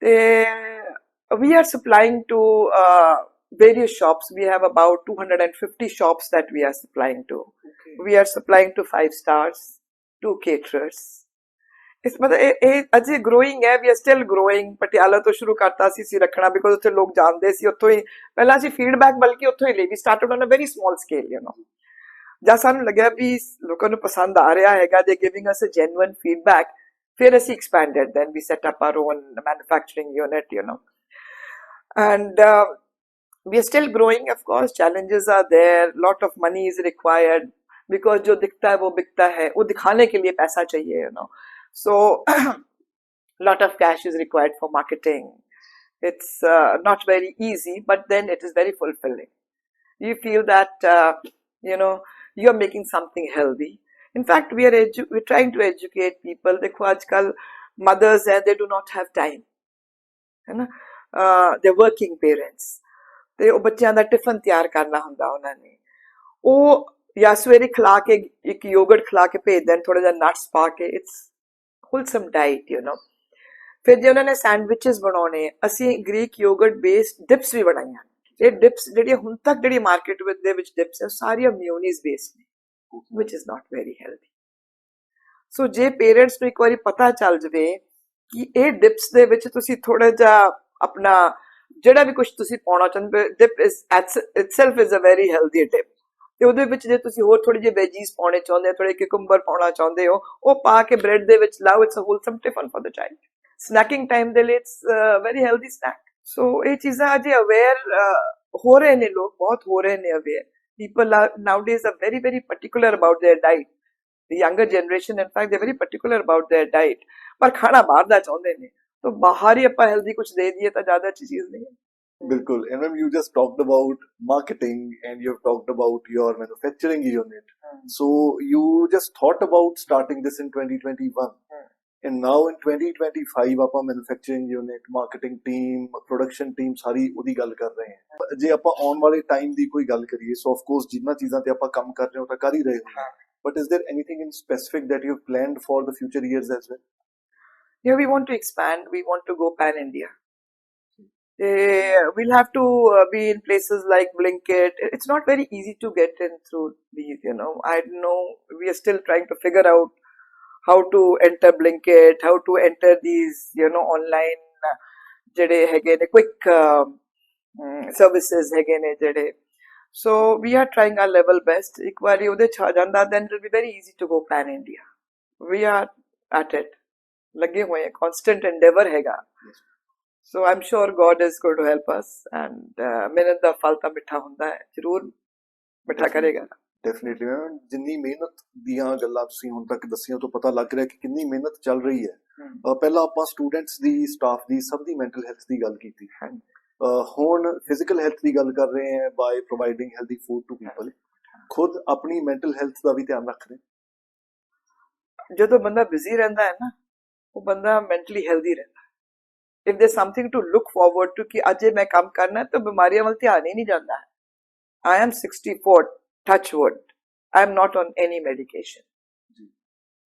ਤੇ we are supplying to various shops. We have about 250 shops that we are supplying to. Okay. We are supplying to 5 stars, to caterers. ਇਸ ਮਤਲਬ ਇਹ ਅਜੇ growing ਹੈ we are still growing Patiala ਤੋਂ ਸ਼ੁਰੂ ਕਰਤਾ ਸੀ ਰੱਖਣਾ ਬਿਕੋਜ਼ ਉੱਥੇ ਲੋਕ ਜਾਣਦੇ ਸੀ ਉੱਥੋਂ ਹੀ ਪਹਿਲਾਂ ਅਸੀਂ ਫੀਡਬੈਕ ਬਲਕਿ ਉੱਥੋਂ ਹੀ ਲਈ we started on a very small scale ਜਦ ਸਾਨੂੰ ਲੱਗਿਆ ਵੀ ਲੋਕਾਂ ਨੂੰ ਪਸੰਦ ਆ ਰਿਹਾ ਹੈਗਾ they giving us a genuine feedback ਫਿਰ ਅਸੀਂ expanded then we set up our own manufacturing unit and we are still growing. Of course challenges are there, lot of money is required because जो दिखता है वो बिकता है वो दिखाने के लिए पैसा चाहिए so lot of cash is required for marketing. It's not very easy but then it is very fulfilling. You feel that you are making something healthy. In fact we're trying to educate people. देखो आजकल mothers हैं they do not have time है ना they're working parents ਤੇ ਉਹ ਬੱਚਿਆਂ ਦਾ tiffin ਤਿਆਰ ਕਰਨਾ ਹੁੰਦਾ ਉਹਨਾਂ ਨੇ ਉਹ ਜਾਂ ਸਵੇਰੇ ਖਿਲਾ ਕੇ ਇੱਕ ਯੋਗਰਟ ਖਿਲਾ ਕੇ ਭੇਜ ਦੇਣ ਥੋੜਾ ਜਿਹਾ ਨਟਸ ਪਾ ਕੇ ਇਟਸ ਹੋਲਸਮ ਡਾਈਟ ਫਿਰ ਜੇ ਉਹਨਾਂ ਨੇ ਸੈਂਡਵਿਚਸ ਬਣਾਉਣੇ ਅਸੀਂ ਗ੍ਰੀਕ ਯੋਗਰਟ ਬੇਸਡ ਡਿਪਸ ਵੀ ਬਣਾਈਆਂ ਇਹ ਡਿਪਸ ਜਿਹੜੀਆਂ ਹੁਣ ਤੱਕ ਜਿਹੜੀ ਮਾਰਕੀਟ ਦੇ ਵਿੱਚ ਡਿਪਸ ਹੈ ਸਾਰੀਆਂ ਮਿਓਨੀਜ਼ ਬੇਸਡ ਨੇ ਵਿਚ ਇਜ਼ ਨਾਟ ਵੈਰੀ ਹੈਲਦੀ ਸੋ ਜੇ ਪੇਰੈਂਟਸ ਨੂੰ ਇੱਕ ਵਾਰੀ ਪਤਾ ਚੱਲ ਜਵੇ ਕਿ ਇਹ ਡਿਪਸ ਦੇ ਵਿੱਚ ਤੁਸੀਂ ਥੋੜਾ ਜਿਹਾ ਆਪਣਾ ਜਿਹੜਾ ਵੀ ਕੁਝ ਤੁਸੀਂ ਪਾਉਣਾ ਚਾਹੁੰਦੇ dip is itself is a very healthy dip ਤੇ ਉਹਦੇ ਵਿੱਚ ਜੇ ਤੁਸੀਂ ਹੋਰ ਥੋੜੀ ਜਿਹੀ ਵੈਜੀਸ ਪਾਉਣੇ ਚਾਹੁੰਦੇ ਹੋ ਥੋੜੇ ਕਿਕੰਬਰ ਪਾਉਣਾ ਚਾਹੁੰਦੇ ਹੋ ਉਹ ਪਾ ਕੇ ਬ੍ਰੈਡ ਦੇ ਵਿੱਚ ਲਾਓ it's a wholesome tiffin for the child snacking time ਦੇ ਲਈ it's very healthy snack so ਇਹ ਚੀਜ਼ਾਂ ਅਜੇ ਅਵੇਅਰ ਹੋ ਰਹੇ ਨੇ ਲੋਕ ਬਹੁਤ ਹੋ ਰਹੇ ਨੇ aware people are nowadays are very very particular about their diet. The younger generation in fact they're very particular about their diet ਪਰ ਖਾਣਾ ਬਾਹਰ ਦਾ ਚਾਹੁੰਦੇ ਨੇ तो बाहर ही ਆਪਾਂ हेल्दी कुछ दे दिए तो ज्यादा अच्छी चीज नहीं है बिल्कुल and when you just talked about marketing and you've talked about your manufacturing unit so you just thought about starting this in 2021 and now in 2025 ਆਪਾਂ manufacturing unit marketing team production team ਸਾਰੀ ਉਹਦੀ ਗੱਲ ਕਰ ਰਹੇ ਹਾਂ ਜੇ ਆਪਾਂ ਆਉਣ ਵਾਲੇ ਟਾਈਮ ਦੀ ਕੋਈ ਗੱਲ ਕਰੀਏ so of course ਜਿੰਨਾ ਚੀਜ਼ਾਂ ਤੇ ਆਪਾਂ ਕੰਮ ਕਰ ਰਹੇ ਹਾਂ ਤਾਂ ਕਰ ਹੀ ਰਹੇ ਹਾਂ but is there anything in specific that you've planned for the future years as well? Yeah, we want to expand. We want to go pan-India. We'll have to be in places like Blinkit. It's not very easy to get in through these, I know we are still trying to figure out how to enter Blinkit, how to enter these, online jede hege ne quick services hege ne jede. So we are trying our level best. Ek wari ude cha janda, then it will be very easy to go pan-India. We are at it. लगे हुए हैं constant endeavor हैगा so I'm sure God is going to help us and ਮਿਹਨਤ ਦਾ ਫਲ ਤਾਂ ਮਿੱਠਾ ਹੁੰਦਾ ਹੈ ਜ਼ਰੂਰ ਮਿੱਠਾ ਕਰੇਗਾ ਡੈਫੀਨਿਟਲੀ ਮੈਮ ਜਿੰਨੀ ਮਿਹਨਤ ਦੀਆਂ ਗੱਲਾਂ ਤੁਸੀਂ ਹੁਣ ਤੱਕ ਦੱਸੀਆਂ ਤੋਂ ਪਤਾ ਲੱਗ ਰਿਹਾ ਕਿ ਕਿੰਨੀ ਮਿਹਨਤ ਚੱਲ ਰਹੀ ਹੈ ਪਹਿਲਾਂ ਆਪਾਂ ਸਟੂਡੈਂਟਸ ਦੀ ਸਟਾਫ ਦੀ ਸਭ ਦੀ ਮੈਂਟਲ ਹੈਲਥ ਦੀ ਗੱਲ ਕੀਤੀ ਹੁਣ ਫਿਜ਼ੀਕਲ ਹੈਲਥ ਦੀ ਗੱਲ ਕਰ ਰਹੇ ਹਾਂ by providing healthy food to people ਖੁਦ ਆਪਣੀ ਮੈਂਟਲ ਹੈਲਥ ਦਾ ਵੀ ਧਿਆਨ ਰੱਖ ਰਹੇ ਜਦੋਂ ਬੰਦਾ ਬਿਜ਼ੀ ਰਹਿੰਦਾ ਹੈ ਨਾ ਉਹ ਬੰਦਾ ਮੈਂਟਲੀ ਹੈਲਦੀ ਰਹਿੰਦਾ if there's something to look forward to कि आज मैं काम करना है तो बीमारियां वाल ध्यान ही नहीं जाता है I am 64 touch wood I am not on any medication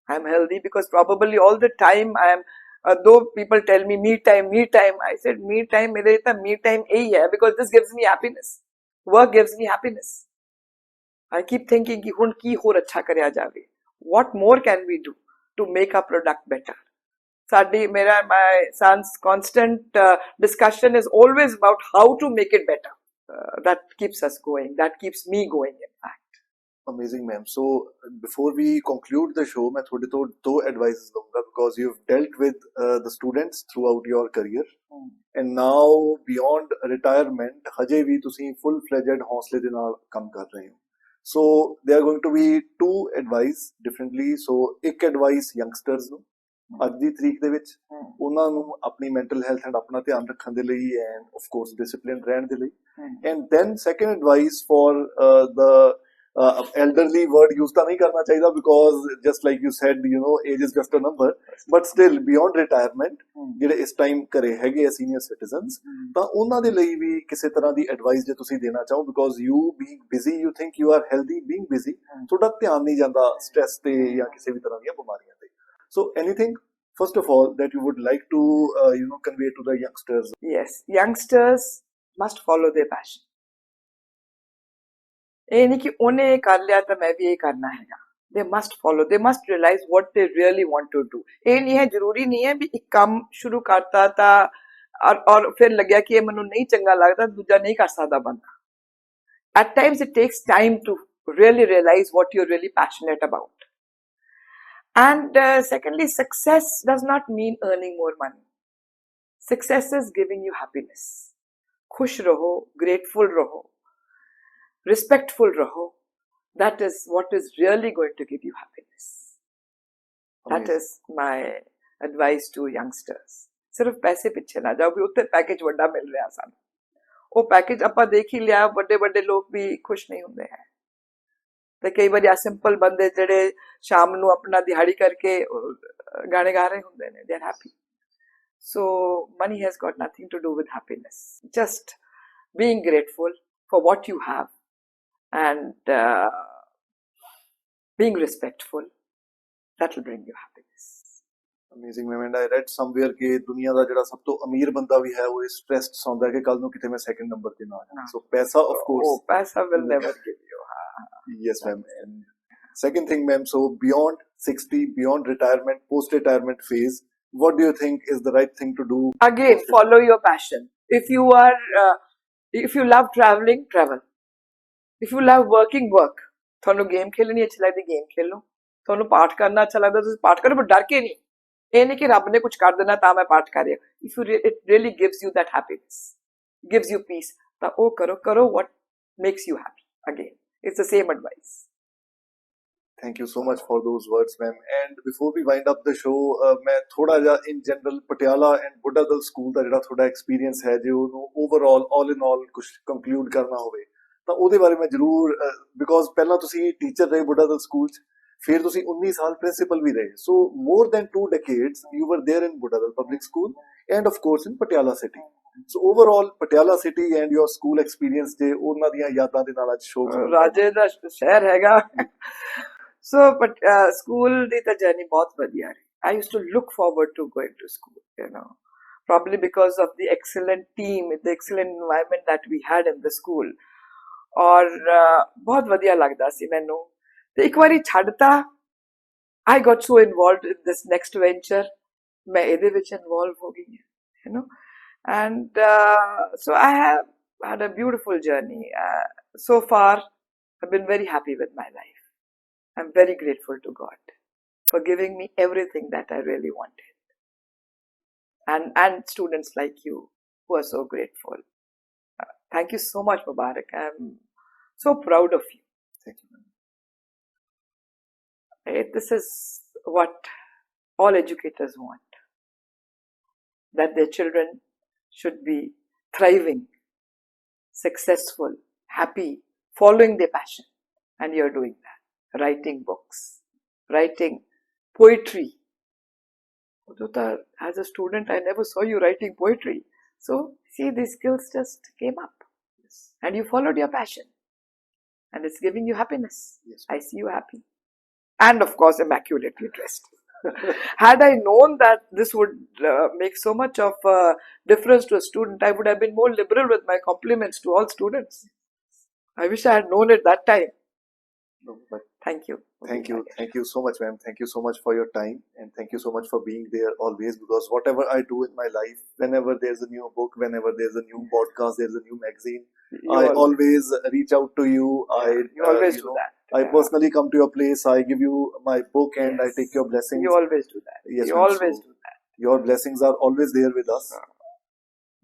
I am healthy because probably all the time I am though people tell me me time I said me time मेरे लिए me time यही है because this gives me happiness work gives me happiness I keep thinking कि हुन की होर अच्छा करया जावे what more can we do to make our product better my son's constant discussion is always about how to make it better. That keeps us going. That keeps me going, in fact. Amazing, ma'am. So, before we conclude the show, मैं थोड़े तो दो advices दूंगा because you've dealt with the students throughout your career, and now beyond retirement, हजे भी तुसी full-fledged हौसले दे नाल काम कर रहे हो. So, there are going to be two advice differently. So, एक advice youngsters ਨੂੰ ਅੱਜ ਦੀ ਤਰੀਕ ਦੇ ਵਿੱਚ Hmm. ਉਹਨਾਂ ਨੂੰ ਆਪਣੀ ਮੈਂਟਲ ਹੈਲਥ ਐਂਡ ਆਪਣਾ ਧਿਆਨ ਰੱਖਣ ਦੇ ਲਈ ਐਂਡ ਆਫ ਕੋਰਸ ਡਿਸਪਲਿਨ ਰਹਿਣ ਦੇ ਲਈ Hmm. And then second advice for the elderly word use ਤਾਂ ਨਹੀਂ ਕਰਨਾ ਚਾਹੀਦਾ because just like you said you know age is just a number but still beyond retirement Hmm. ਜਿਹੜੇ ਇਸ time ਘਰੇ ਹੈਗੇ ਆ ਸੀਨੀਅਰ ਸਿਟੀਜ਼ਨਸ Hmm. ਤਾਂ ਉਹਨਾਂ ਦੇ ਲਈ ਵੀ ਕਿਸੇ ਤਰ੍ਹਾਂ ਦੀ ਐਡਵਾਈਸ ਜੇ ਤੁਸੀਂ ਦੇਣਾ ਚਾਹੋ because you being busy you think you are healthy being busy ਤੁਹਾਡਾ ਧਿਆਨ ਨਹੀਂ ਜਾਂਦਾ ਸਟ੍ਰੈਸ ਤੇ ਜਾਂ ਕਿਸੇ ਵੀ ਤਰ੍ਹਾਂ ਦੀਆਂ ਬਿਮਾਰੀਆਂ ਤੇ ਸੋ anything first of all that you would like to convey to the youngsters. Yes, youngsters must follow their passion. ਇਹ ਨਹੀਂ ਕਿ ਉਹਨੇ ਇਹ ਕਰ ਲਿਆ ਤਾਂ ਮੈਂ ਵੀ ਇਹ ਕਰਨਾ ਹੈਗਾ. They must follow. They must realize what they really want to do. ਇਹ ਨਹੀਂ ਹੈ ਜ਼ਰੂਰੀ ਨਹੀਂ ਹੈ ਵੀ ਇੱਕ ਕੰਮ ਸ਼ੁਰੂ ਕਰਤਾ ਤਾਂ ਔਰ ਫਿਰ ਲੱਗਿਆ ਕਿ ਇਹ ਮੈਨੂੰ ਨਹੀਂ ਚੰਗਾ ਲੱਗਦਾ ਦੂਜਾ ਨਹੀਂ ਕਰ ਸਕਦਾ ਬੰਦਾ. At times it takes time to really realize what you're really passionate about. And secondly, success does not mean earning more money. Success is giving you happiness. Khush raho, grateful raho, respectful raho. That is what is really going to give you happiness. That is my advice to youngsters. सिर्फ पैसे पिछे ना जाओ भी उत्ते package वड्डा मिल रहा सन वो पैकेज ਆਪਾਂ ਦੇਖ ਹੀ ਲਿਆ ਵੱਡੇ ਵੱਡੇ ਲੋਕ ਵੀ ਖੁਸ਼ ਨਹੀਂ ਹੁੰਦੇ ਹੈ ਤੇ ਕਈ ਵਾਰੀ ਆ ਸਿੰਪਲ ਬੰਦੇ ਜਿਹੜੇ ਸ਼ਾਮ ਨੂੰ ਆਪਣਾ ਦਿਹਾੜੀ ਕਰਕੇ ਗਾਣੇ ਗਾ ਰਹੇ ਹੁੰਦੇ ਨੇ they are happy. So money has got nothing to do with happiness. Just being grateful for what you have and being respectful, that will bring you happiness. Amazing, ma'am. And I read somewhere ਕਿ ਦੁਨੀਆ ਦਾ ਜਿਹੜਾ ਸਭ ਤੋਂ ਅਮੀਰ ਬੰਦਾ ਵੀ ਹੈ ਉਹ ਇਸ stressed ਸੌਂਦਾ ਕਿ ਕੱਲ ਨੂੰ ਕਿਤੇ ਮੈਂ ਸੈਕੰਡ ਨੰਬਰ ਤੇ ਨਾ ਆ ਜਾਵਾਂ. ਸੋ ਪੈਸਾ of course Oh, paisa will never give you. yes ma'am. And second thing ma'am, so beyond 60, beyond retirement, post retirement phase, what do you think is the right thing to do? Again, follow your passion. If you are if you love traveling, travel. If you love working, work. ਤੁਹਾਨੂੰ game ਖੇਲਣੀ ਅੱਛੀ ਲੱਗਦੀ game ਖੇਲੋ. ਤੁਹਾਨੂੰ ਪਾਠ ਕਰਨਾ ਅੱਛਾ ਲੱਗਦਾ ਤੁਸੀਂ ਪਾਠ ਕਰੋ ਪਰ ਡਰ ਕੇ ਨਹੀਂ. ਇਹ ਨਹੀਂ ਕਿ ਰੱਬ ਨੇ ਕੁਝ ਕਰ ਦੇਣਾ ਤਾਂ ਮੈਂ ਪਾਠ ਕਰ ਰਿਹਾ. If it really gives you that happiness, gives you peace, ਤਾਂ ਉਹ ਕਰੋ what makes you happy. Again, it's the same advice. Thank you so much for those words, ma'am. And before we wind up the show, ਮੈਂ ਥੋੜਾ ਜਿਹਾ in general Patiala and Buddha Dal school ਦਾ ਜਿਹੜਾ ਤੁਹਾਡਾ experience ਹੈ ਜੇ ਉਹਨੂੰ overall all in all ਕੁਝ conclude ਕਰਨਾ ਹੋਵੇ ਤਾਂ ਉਹਦੇ ਬਾਰੇ ਮੈਂ ਜ਼ਰੂਰ ਬਿਕੋਜ਼ ਪਹਿਲਾਂ ਤੁਸੀਂ ਟੀਚਰ ਰਹੇ ਬੁੱਢਾ ਦਲ ਸਕੂਲ 'ਚ ਫਿਰ ਤੁਸੀਂ 19 ਸਾਲ ਪ੍ਰਿੰਸੀਪਲ ਵੀ ਰਹੇ so more than 2 decades you were there in Budha Dal public school and of course in Patiala city. So overall Patiala city and your school experience ਜੇ ਉਹਨਾਂ ਦੀਆਂ ਯਾਦਾਂ ਦੇ ਨਾਲ ਅੱਜ ਸ਼ੋਅ ਰਾਜੇ ਦਾ ਸ਼ਹਿਰ ਹੈਗਾ. So, but school ਦੀ ਤਾਂ ਜਰਨੀ ਬਹੁਤ ਵਧੀਆ ਰਹੀ. I used to look forward to going to school, you know, probably because of the excellent team, the excellent environment that we had in the school. ਔਰ ਬਹੁਤ ਵਧੀਆ ਲੱਗਦਾ ਸੀ ਮੈਨੂੰ. ਤੇ ਇੱਕ ਵਾਰੀ ਛੱਡਤਾ I got so involved in this next venture. ਮੈਂ ਇਹਦੇ ਵਿੱਚ involve ਹੋ ਗਈ, you know, and so I have had a beautiful journey. So far, I've been very happy with my life. I'm very grateful to God for giving me everything that I really wanted. And students like you who are so grateful. Thank you so much, Mubarak. I'm so proud of you. Thank you, ma'am. This is what all educators want. That their children should be thriving, successful, happy, following their passion. And you're doing that. Writing books, writing poetry. As a student, I never saw you writing poetry. So, see, these skills just came up. Yes. And you followed your passion. And it's giving you happiness. Yes. I see you happy. And of course, immaculately dressed. Had I known that this would make so much of difference to a student, I would have been more liberal with my compliments to all students. I wish I had known it that time. No, but Thank you. thank you so much, ma'am. Thank you so much for your time and thank you so much for being there always because whatever I do in my life, whenever there's a new book, whenever there's a new podcast, there's a new magazine, I always reach out to you. You always do that. I personally come to your place. I give you my book and I Yes. take your blessings. You always do that. Yes, You ma'am. always So do that. your blessings are always there with us.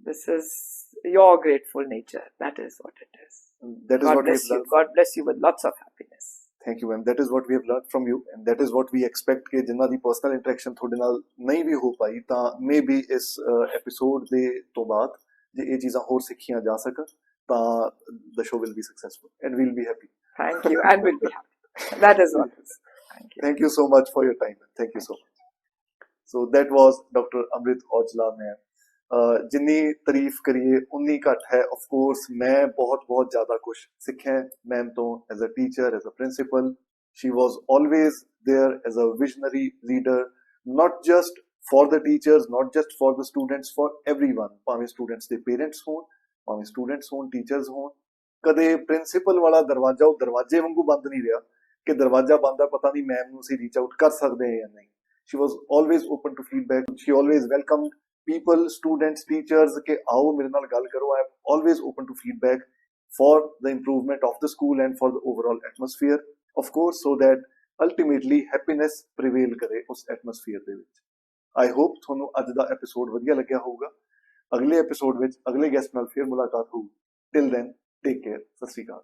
This is your grateful nature. That is what it is. That is God what bless we've you. learned. God bless you with lots of happiness. Thank you ma'am that is what we have learned from you and that is what we expect ਕਿ ਜਿਨ੍ਹਾਂ ਦੀ personal interaction ਤੁਹਾਡੇ ਨਾਲ ਨਹੀਂ ਵੀ ਹੋ ਪਾਈ ਤਾਂ maybe ਇਸ episode ਦੇ ਤੋਂ ਬਾਅਦ ਜੇ ਇਹ ਚੀਜ਼ਾਂ ਹੋਰ ਸਿੱਖੀਆਂ ਜਾ ਸਕਣ ਤਾਂ the show will be successful and we'll be happy. Thank you, and we'll be happy. That is what it is. Thank you. Thank you so much for your time. Thank you so much. So that was Dr. Amrit Aujla ma'am. जिन्नी तारीफ करिए उन्नी घट है of course मैं बहुत ज़्यादा कुछ सीखा मैम तो as a teacher as a principal she was always there as a visionary leader not just for the teachers not just for the students for everyone भावें स्टूडेंट्स के पेरेंट्स होण भावें स्टूडेंट्स होण टीचर्स होण कदे principal वाला दरवाजा वो दरवाजे वांगू बंद नहीं रहा कि दरवाजा बंद है पता नहीं मैम नूं असीं रीच आउट कर सकते हैं या नहीं she was always open to feedback she always welcome people students teachers के आओ मेरे नाल गल करो I am always open to feedback for the improvement of the school and for the overall atmosphere of course so that ultimately happiness prevail करे उस atmosphere ਦੇ ਵਿੱਚ I hope ਤੁਹਾਨੂੰ ਅੱਜ ਦਾ ਐਪੀਸੋਡ ਵਧੀਆ ਲੱਗਿਆ ਹੋਊਗਾ ਅਗਲੇ ਐਪੀਸੋਡ ਵਿੱਚ ਅਗਲੇ ਗੈਸਟ ਨਾਲ ਫਿਰ ਮੁਲਾਕਾਤ ਹੋਊ till then take care ਸਤਿ ਸ਼੍ਰੀ ਅਕਾਲ